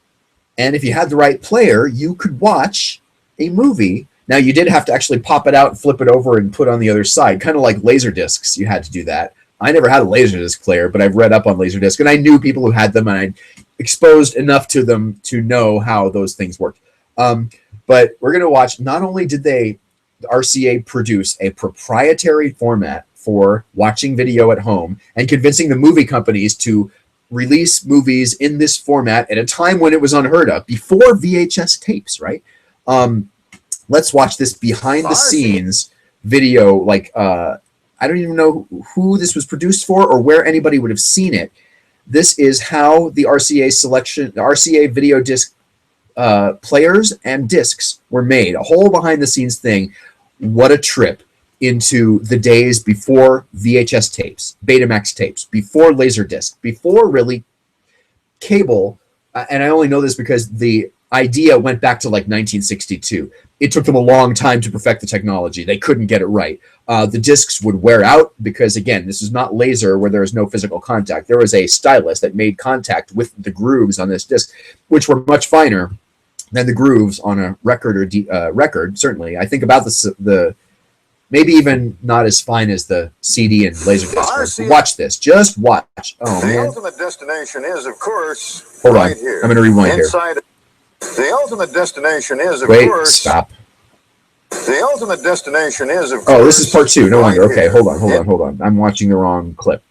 And if you had the right player, you could watch a movie. Now, you did have to actually pop it out, flip it over, and put it on the other side, kind of like Laserdiscs. You had to do that. I never had a Laserdisc player, but I've read up on Laserdisc, and I knew people who had them, and I exposed enough to them to know how those things worked. But we're going to watch, not only did the RCA produce a proprietary format for watching video at home and convincing the movie companies to release movies in this format at a time when it was unheard of, before VHS tapes, right? Let's watch this behind the scenes video. Like, I don't even know who this was produced for or where anybody would have seen it. This is how the RCA video disc players and discs were made. A whole behind the scenes thing. What a trip into the days before VHS tapes, Betamax tapes, before Laserdisc, before really cable. And I only know this because the idea went back to like 1962. It took them a long time to perfect the technology. They couldn't get it right. The discs would wear out because, again, this is not laser where there is no physical contact. There was a stylus that made contact with the grooves on this disc, which were much finer than the grooves on a record or record, certainly. I think about the maybe even not as fine as the CD and Laserdisc. Watch this. Just watch. Oh, man. The ultimate destination is, of course, Hold on. right here. I'm going to rewind here. The ultimate destination is, of Wait, course... stop. The ultimate destination is, of course... Oh, this is part 2. No wonder. Right Okay, here. hold on. I'm watching the wrong clip.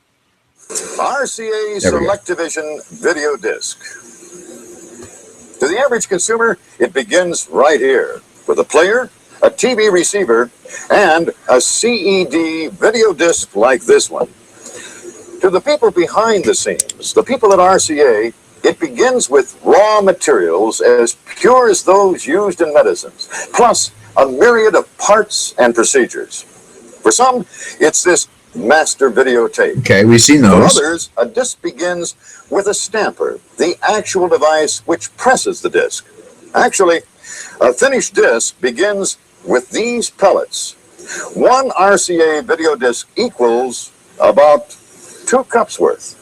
RCA There we go. Selectivision Video Disc. To the average consumer, it begins right here with a player, a TV receiver, and a CED video disc like this one. To the people behind the scenes, the people at RCA, it begins with raw materials as pure as those used in medicines, plus a myriad of parts and procedures. For some, it's this master videotape. Okay, we've seen those. For others, a disc begins with a stamper, the actual device which presses the disc. Actually, a finished disc begins with these pellets. One RCA video disc equals about 2 cups worth.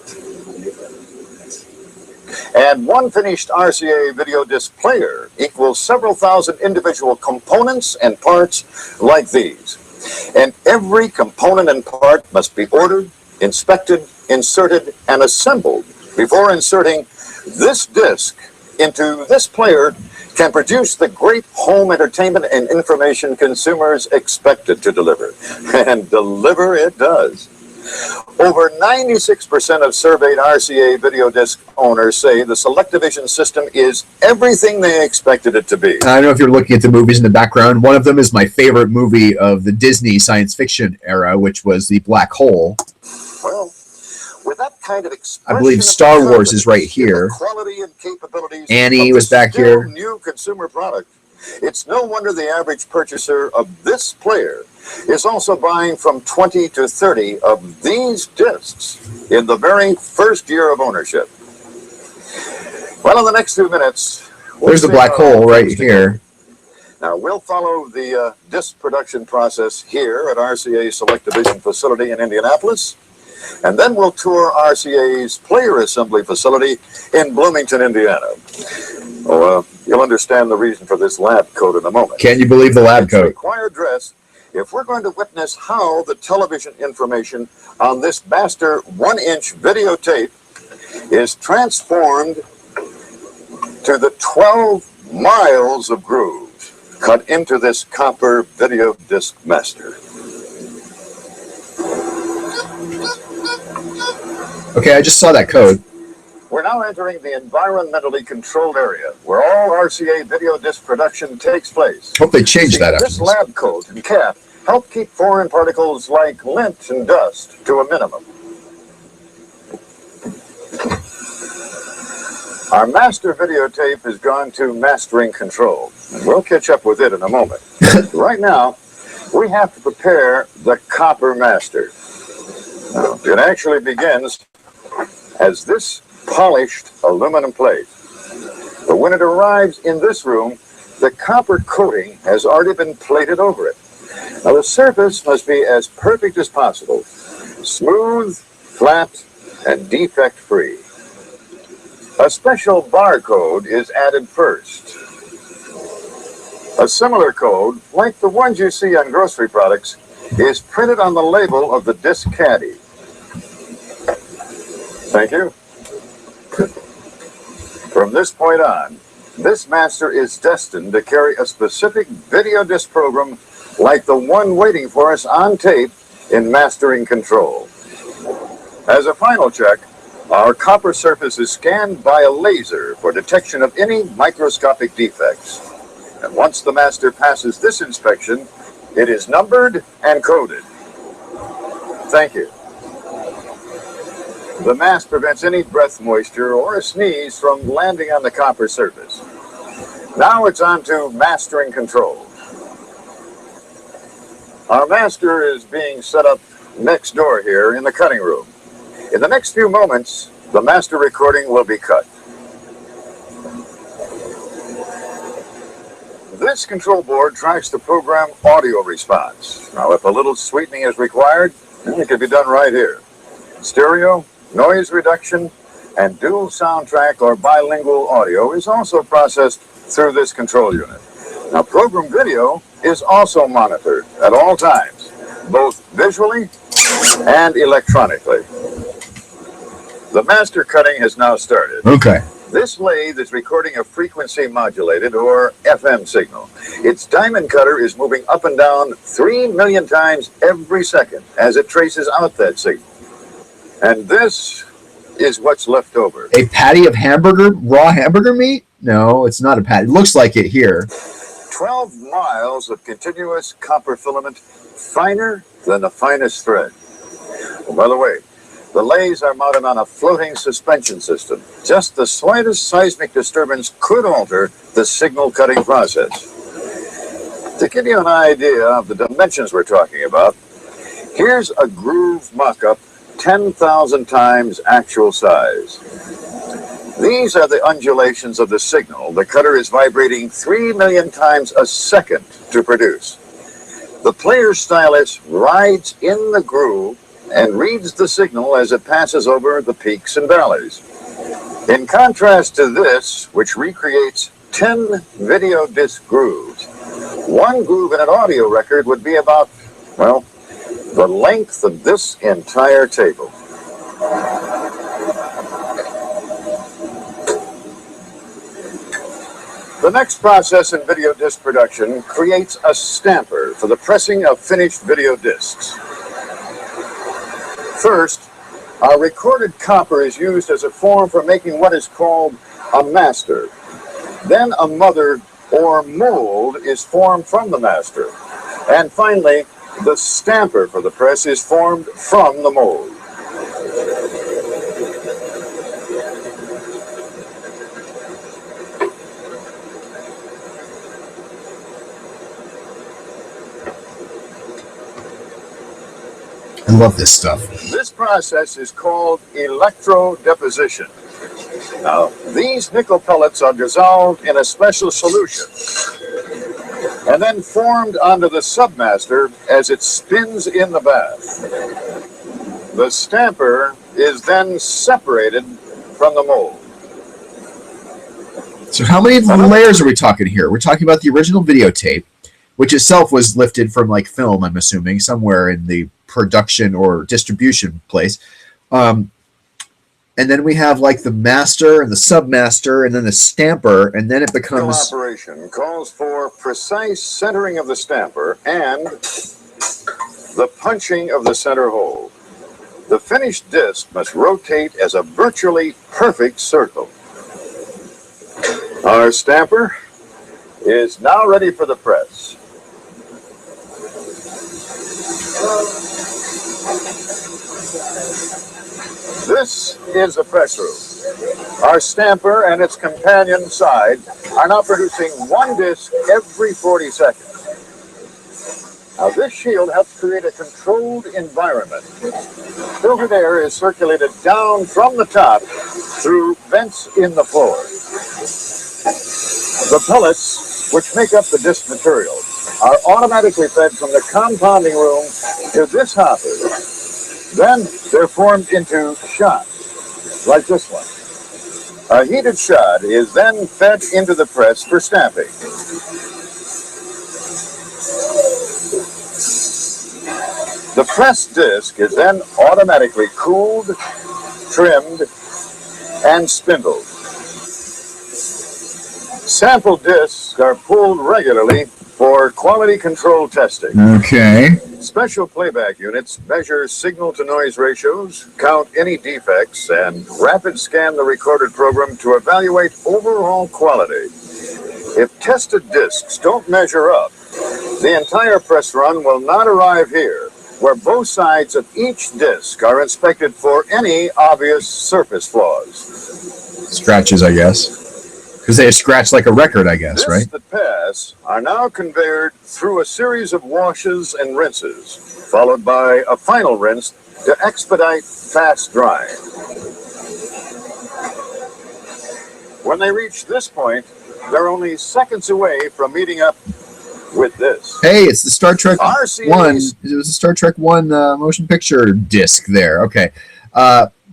And one finished RCA video disc player equals several thousand individual components and parts like these. And every component and part must be ordered, inspected, inserted, and assembled before inserting this disc into this player can produce the great home entertainment and information consumers expected to deliver. And deliver it does. Over 96% of surveyed RCA video disc owners say the Selectivision system is everything they expected it to be. I don't know if you're looking at the movies in the background. One of them is my favorite movie of the Disney science fiction era, which was The Black Hole. Well, with that kind of expression, I believe Star Wars is right here. Quality and capabilities Annie of was back still here. New consumer product. It's no wonder the average purchaser of this player is also buying from 20 to 30 of these discs in the very first year of ownership. Well, in the next few minutes, There's the black hole right here. Now, we'll follow the disc production process here at RCA Selectivision facility in Indianapolis, and then we'll tour RCA's player assembly facility in Bloomington, Indiana. Oh, you'll understand the reason for this lab coat in a moment. Can you believe the lab It's coat? required dress if we're going to witness how the television information on this master 1-inch videotape is transformed to the 12 miles of grooves cut into this copper video disc master. Okay, I just saw that code. We're now entering the environmentally controlled area where all RCA video disc production takes place. Hope they changed that after This this. lab coat and cap help keep foreign particles like lint and dust to a minimum. Our master videotape has gone to mastering control, and we'll catch up with it in a moment. Right now, we have to prepare the copper master. Now, it actually begins as this polished aluminum plate. But when it arrives in this room, the copper coating has already been plated over it. Now, the surface must be as perfect as possible, smooth, flat, and defect-free. A special barcode is added first. A similar code, like the ones you see on grocery products, is printed on the label of the disc caddy. Thank you. From this point on, this master is destined to carry a specific video disc program like the one waiting for us on tape in mastering control. As a final check, our copper surface is scanned by a laser for detection of any microscopic defects. And once the master passes this inspection, it is numbered and coded. Thank you. The mask prevents any breath moisture or a sneeze from landing on the copper surface. Now it's on to mastering control. Our master is being set up next door here in the cutting room. In the next few moments, the master recording will be cut. This control board tracks the program audio response. Now, if a little sweetening is required, it can be done right here. Stereo, noise reduction, and dual soundtrack or bilingual audio is also processed through this control unit. Now, program video is also monitored at all times, both visually and electronically. The master cutting has now started. Okay. This lathe is recording a frequency modulated or FM signal. Its diamond cutter is moving up and down 3 million times every second as it traces out that signal. And this is what's left over. A patty of raw hamburger meat? No, it's not a patty. It looks like it here. 12 miles of continuous copper filament, finer than the finest thread. Oh, by the way, the lathes are mounted on a floating suspension system. Just the slightest seismic disturbance could alter the signal cutting process. To give you an idea of the dimensions we're talking about, here's a groove mock-up 10,000 times actual size. These are the undulations of the signal the cutter is vibrating 3 million times a second to produce. The player's stylus rides in the groove and reads the signal as it passes over the peaks and valleys. In contrast to this, which recreates 10 video disc grooves, one groove in an audio record would be about, well, the length of this entire table. The next process in video disc production creates a stamper for the pressing of finished video discs. First, our recorded copper is used as a form for making what is called a master. Then a mother or mold is formed from the master. And finally, the stamper for the press is formed from the mold. I love this stuff. This process is called electrodeposition. Now, these nickel pellets are dissolved in a special solution and then formed onto the submaster as it spins in the bath. The stamper is then separated from the mold. So how many layers are we talking here? We're talking about the original videotape, which itself was lifted from like film, I'm assuming, somewhere in the production or distribution place. And then we have like the master and the submaster and then the stamper, and then it becomes... Operation calls for precise centering of the stamper and the punching of the center hole. The finished disc must rotate as a virtually perfect circle. Our stamper is now ready for the press. This is a press room. Our stamper and its companion side are now producing one disc every 40 seconds. Now, this shield helps create a controlled environment. Filtered air is circulated down from the top through vents in the floor. The pellets, which make up the disc material, are automatically fed from the compounding room to this hopper. Then they're formed into shots, like this one. A heated shot is then fed into the press for stamping. The press disc is then automatically cooled, trimmed, and spindled. Sample discs are pulled regularly for quality control testing. Okay. Special playback units measure signal-to-noise ratios, count any defects, and rapid scan the recorded program to evaluate overall quality. If tested discs don't measure up, the entire press run will not arrive here, where both sides of each disc are inspected for any obvious surface flaws. Scratches, I guess. Because they scratch like a record, I guess, right? Discs that pass are now conveyed through a series of washes and rinses, followed by a final rinse to expedite fast drying. When they reach this point, they're only seconds away from meeting up with this. Hey, it's the Star Trek RCA's 1. It was a Star Trek 1 motion picture disc there. Okay.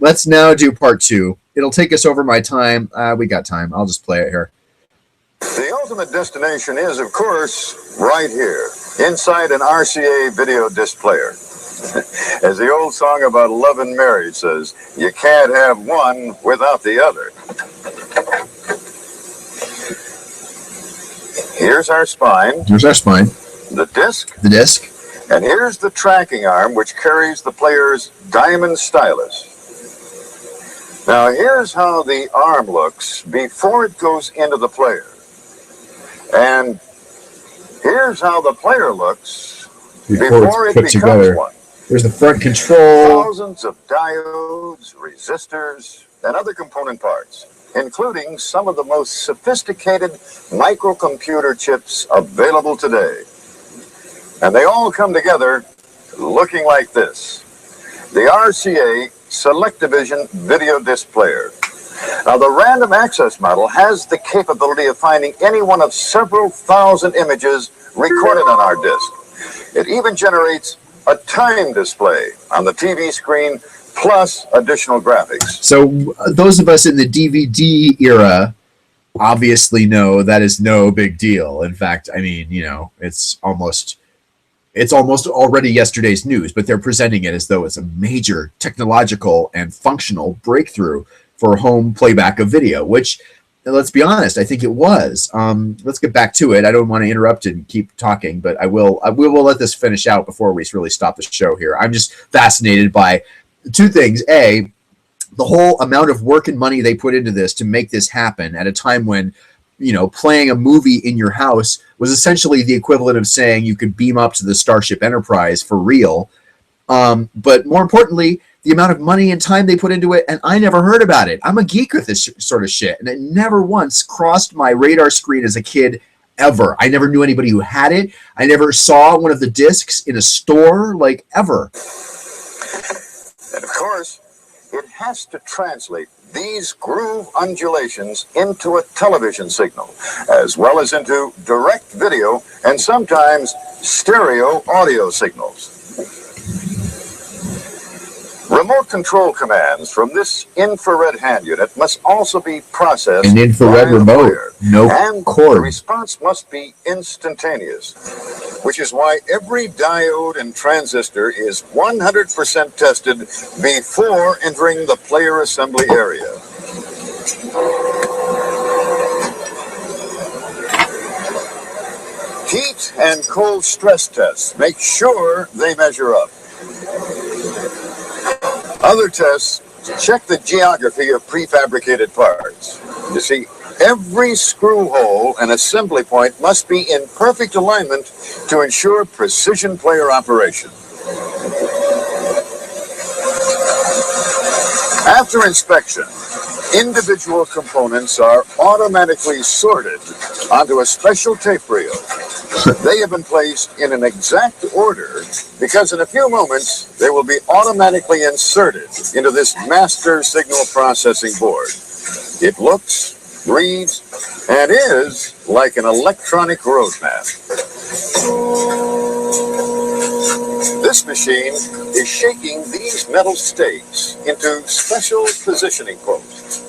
Let's now do part 2. It'll take us over my time. We got time. I'll just play it here. The ultimate destination is, of course, right here, inside an RCA video disc player. As the old song about love and marriage says, you can't have one without the other. Here's our spine. Here's our spine. The disc. The disc. And here's the tracking arm, which carries the player's diamond stylus. Now, here's how the arm looks before it goes into the player. And here's how the player looks before it becomes one. There's the front control. Thousands of diodes, resistors, and other component parts, including some of the most sophisticated microcomputer chips available today. And they all come together looking like this. The RCA Select-Division video disc player. Now, the random access model has the capability of finding any one of several thousand images recorded on our disc. It even generates a time display on the TV screen, plus additional graphics. So those of us in the DVD era obviously know that is no big deal. In fact, I mean, you know, it's almost already yesterday's news, but they're presenting it as though it's a major technological and functional breakthrough for home playback of video, which, let's be honest, I think it was. Let's get back to it. I don't want to interrupt and keep talking, but we will let this finish out before we really stop the show here. I'm just fascinated by two things. A, the whole amount of work and money they put into this to make this happen at a time when, you know, playing a movie in your house was essentially the equivalent of saying you could beam up to the Starship Enterprise for real. But more importantly, the amount of money and time they put into it, and I never heard about it. I'm a geek with this sort of shit, and it never once crossed my radar screen as a kid, ever. I never knew anybody who had it. I never saw one of the discs in a store, like, ever. And of course, it has to translate these groove undulations into a television signal, as well as into direct video and sometimes stereo audio signals. Remote control commands from this infrared hand unit must also be processed. An infrared remote, no cord. The response must be instantaneous, which is why every diode and transistor is 100% tested before entering the player assembly area. Heat and cold stress tests make sure they measure up. Other tests check the geography of prefabricated parts. You see, every screw hole and assembly point must be in perfect alignment to ensure precision player operation. After inspection, individual components are automatically sorted onto a special tape reel. They have been placed in an exact order because in a few moments they will be automatically inserted into this master signal processing board. It looks, reads, and is like an electronic roadmap. This machine is shaking these metal stakes into special positioning posts.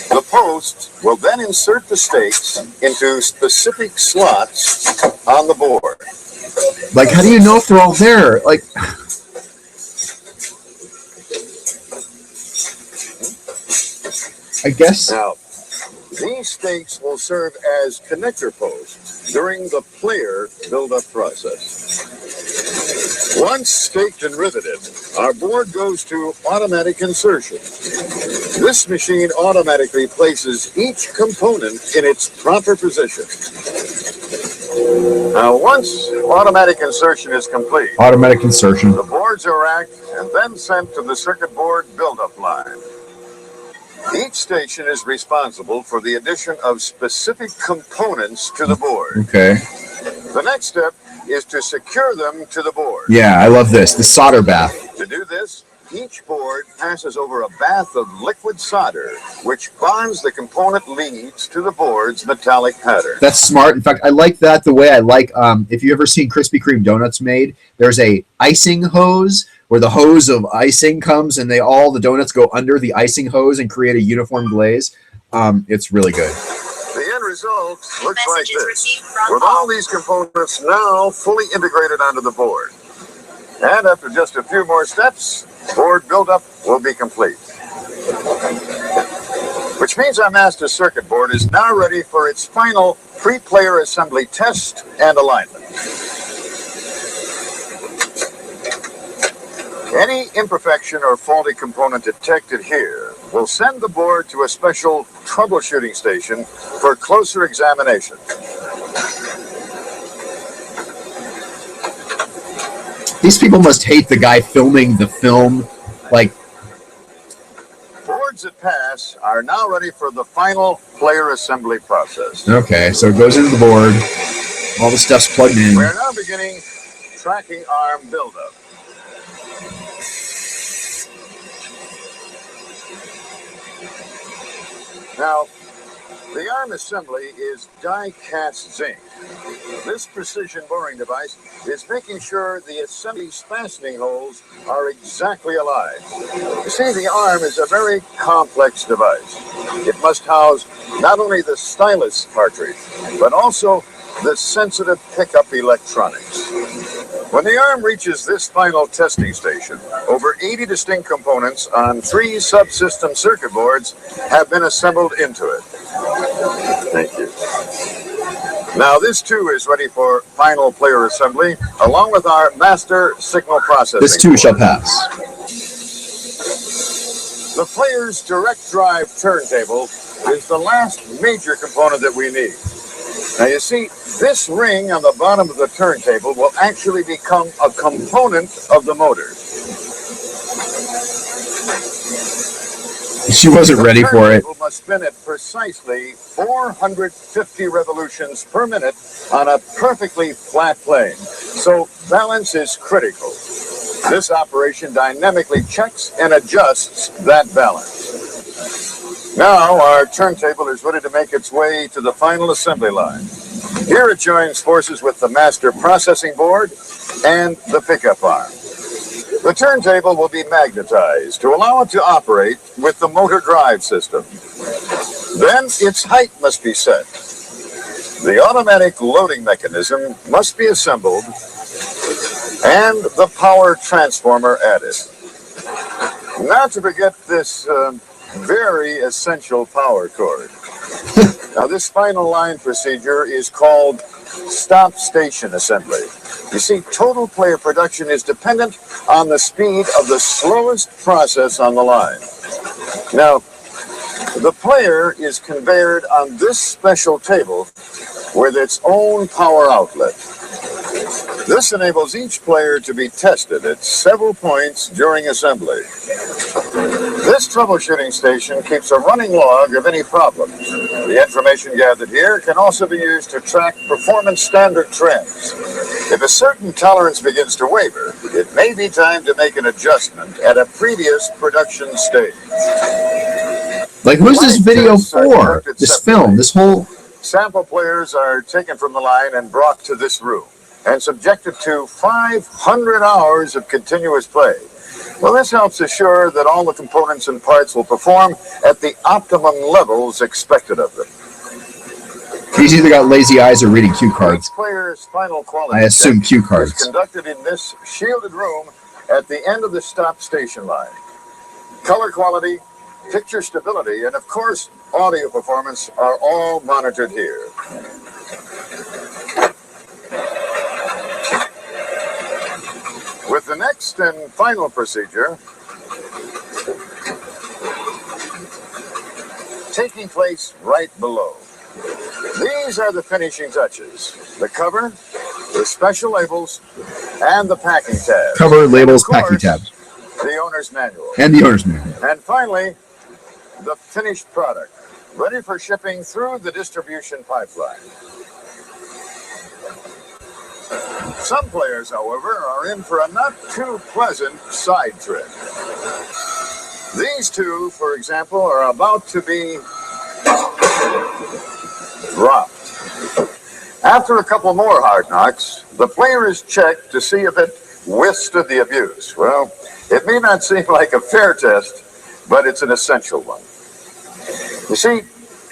The posts will then insert the stakes into specific slots on the board. Like, how do you know if they're all there? Like, I guess. Now, these stakes will serve as connector posts during the player build-up process. Once staked and riveted, our board goes to automatic insertion. This machine automatically places each component in its proper position. Now, once automatic insertion is complete, Automatic insertion. the boards are racked and then sent to the circuit board build-up line. Each station is responsible for the addition of specific components to the board. Okay. The next step is to secure them to the board. Yeah, I love this. The solder bath. To do this, each board passes over a bath of liquid solder, which bonds the component leads to the board's metallic pattern. That's smart. In fact, I like that the way I like, if you ever seen Krispy Kreme donuts made, there's a icing hose where the hose of icing comes and all the donuts go under the icing hose and create a uniform glaze. It's really good. The end result looks like this, with all these components now fully integrated onto the board. And after just a few more steps, board buildup will be complete. Which means our master circuit board is now ready for its final pre-player assembly test and alignment. Any imperfection or faulty component detected here will send the board to a special troubleshooting station for closer examination. These people must hate the guy filming the film. Like, Boards that pass are now ready for the final player assembly process. okay, so it goes into the board. All the stuff's plugged in. We are now beginning tracking arm buildup. Now, the arm assembly is die-cast zinc. This precision boring device is making sure the assembly's fastening holes are exactly aligned. You see, the arm is a very complex device. It must house not only the stylus cartridge, but also the sensitive pickup electronics. When the arm reaches this final testing station, over 80 distinct components on 3 subsystem circuit boards have been assembled into it. Thank you. Now this too is ready for final player assembly, along with our master signal processing. This too shall pass. The player's direct drive turntable is the last major component that we need. Now you see, this ring on the bottom of the turntable will actually become a component of the motor. She wasn't ready for it. The turntable must spin at precisely 450 revolutions per minute on a perfectly flat plane. So balance is critical. This operation dynamically checks and adjusts that balance. Now our turntable is ready to make its way to the final assembly line. Here it joins forces with the master processing board and the pickup arm. The turntable will be magnetized to allow it to operate with the motor drive system. Then its height must be set. The automatic loading mechanism must be assembled and the power transformer added. Not to forget this very essential power cord. Now this final line procedure is called stop station assembly. You see, total player production is dependent on the speed of the slowest process on the line. Now, the player is conveyed on this special table with its own power outlet. This enables each player to be tested at several points during assembly. This troubleshooting station keeps a running log of any problems. The information gathered here can also be used to track performance standard trends. If a certain tolerance begins to waver, it may be time to make an adjustment at a previous production stage. Like, who's this video for? This film, this whole... Sample players are taken from the line and brought to this room and subjected to 500 hours of continuous play. Well, this helps assure that all the components and parts will perform at the optimum levels expected of them. He's either got lazy eyes or reading cue cards. Each player's final quality I assume cue check cards. is conducted in this shielded room at the end of the stop station line. Color quality, picture stability, and of course, audio performance are all monitored here. With the next and final procedure taking place right below. These are the finishing touches: the cover, the special labels, and the packing tabs. Cover, labels, And of packing course, tabs. the owner's manual. And the owner's manual. And finally, the finished product, ready for shipping through the distribution pipeline. Some players, however, are in for a not too pleasant side trip. These two, for example, are about to be dropped. After a couple more hard knocks, the player is checked to see if it withstood the abuse. Well, it may not seem like a fair test, but it's an essential one. You see,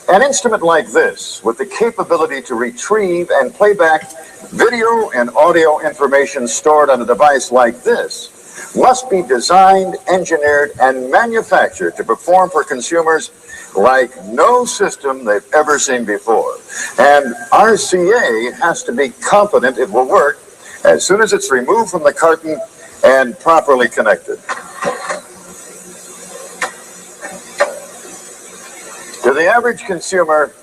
an instrument like this, with the capability to retrieve and play back video and audio information stored on a device like this, must be designed, engineered, and manufactured to perform for consumers like no system they've ever seen before. And RCA has to be confident it will work as soon as it's removed from the carton and properly connected. To the average consumer,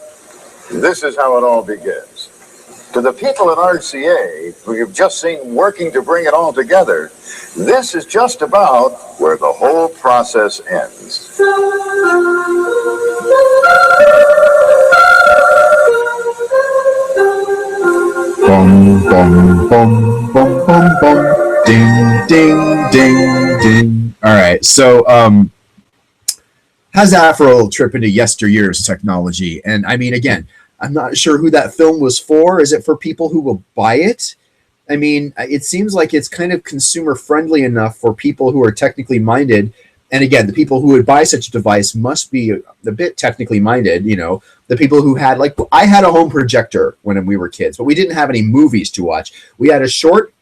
this is how it all begins. To the people at RCA, who you've just seen working to bring it all together, this is just about where the whole process ends. Boom, boom, boom, boom, boom, boom. Ding, ding, ding, ding. All right, so how's that for a little trip into yesteryear's technology? And I mean, again, I'm not sure who that film was for. Is it for people who will buy it? I mean, it seems like it's kind of consumer friendly enough for people who are technically minded. And again, the people who would buy such a device must be a bit technically minded. You know, the people who had, like, I had a home projector when we were kids, but we didn't have any movies to watch. We had a short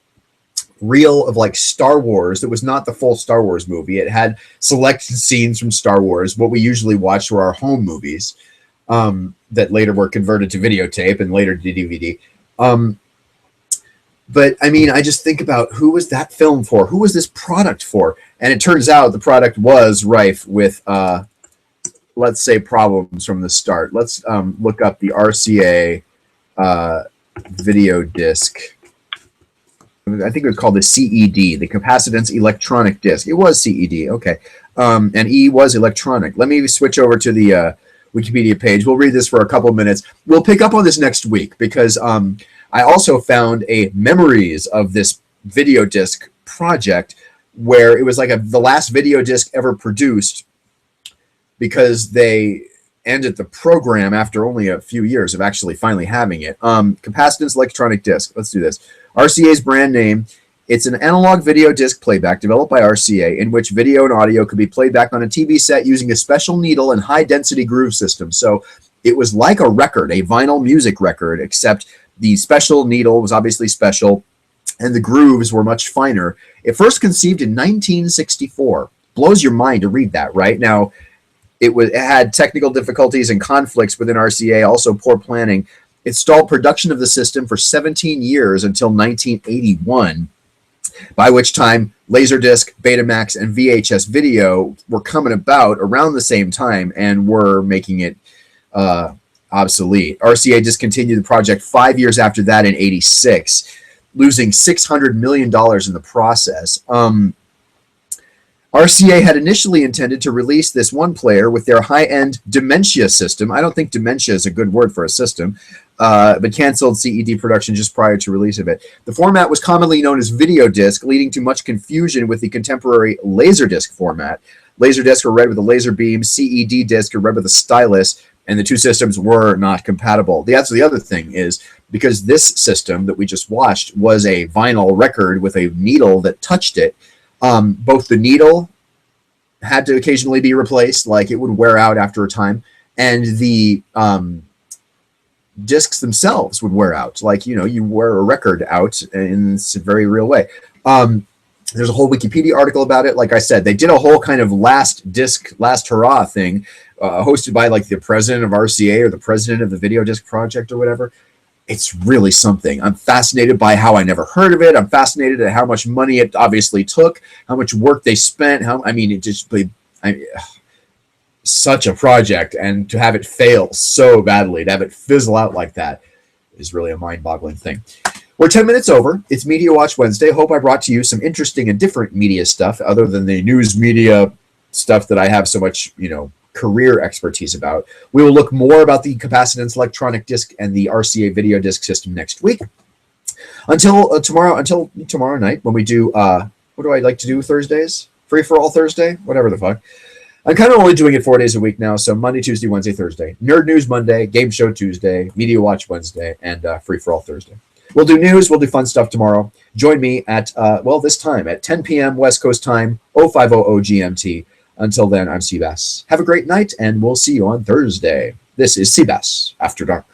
reel of like Star Wars that was not the full Star Wars movie. It had selected scenes from Star Wars. What we usually watched were our home movies that later were converted to videotape and later to DVD. But I mean, I just think about, who was that film for? Who was this product for? And it turns out the product was rife with, let's say, problems from the start. Let's look up the RCA video disc. I think it was called the CED, the capacitance electronic disc. It was CED, okay. And E was electronic. Let me switch over to the Wikipedia page. We'll read this for a couple of minutes. We'll pick up on this next week because I also found a memories of this video disc project where it was like the last video disc ever produced, because they ended the program after only a few years of actually finally having it. Capacitance electronic disc. Let's do this. RCA's brand name. It's an analog video disc playback developed by RCA in which video and audio could be played back on a TV set using a special needle and high-density groove system. So it was like a record, a vinyl music record, except the special needle was obviously special, and the grooves were much finer. It first conceived in 1964. Blows your mind to read that, right? Now, it had technical difficulties and conflicts within RCA, also poor planning. It stalled production of the system for 17 years until 1981, by which time Laserdisc, Betamax, and VHS video were coming about around the same time and were making it obsolete. RCA discontinued the project 5 years after that in '86. losing $600 million in the process. RCA had initially intended to release this one player with their high-end dementia system. I don't think dementia is a good word for a system, but canceled CED production just prior to release of it. The format was commonly known as video disc, leading to much confusion with the contemporary Laserdisc format. Laserdisc are read with a laser beam, CED disc are read with a stylus, and the two systems were not compatible. The other thing is, because this system that we just watched was a vinyl record with a needle that touched it, both the needle had to occasionally be replaced, like it would wear out after a time, and the discs themselves would wear out, like, you know, you wear a record out in a very real way. There's a whole Wikipedia article about it. Like I said, they did a whole kind of last hurrah thing, hosted by like the president of RCA or the president of the Video Disc Project or whatever. It's really something. I'm fascinated by how I never heard of it. I'm fascinated at how much money it obviously took, how much work they spent. It just such a project, and to have it fail so badly, to have it fizzle out like that, is really a mind-boggling thing. We're 10 minutes over. It's Media Watch Wednesday. Hope I brought to you some interesting and different media stuff, other than the news media stuff that I have so much, career expertise about. We will look more about the capacitance electronic disc and the RCA video disc system next week. Until tomorrow night, when we do, what do I like to do Thursdays? Free for all Thursday? Whatever the fuck. I'm kind of only doing it 4 days a week now, so Monday, Tuesday, Wednesday, Thursday. Nerd News Monday, Game Show Tuesday, Media Watch Wednesday, and Free for all Thursday. We'll do news, we'll do fun stuff tomorrow. Join me at, this time, at 10 p.m. West Coast time, 0500 GMT. Until then, I'm cBas. Have a great night, and we'll see you on Thursday. This is cBas After Dark.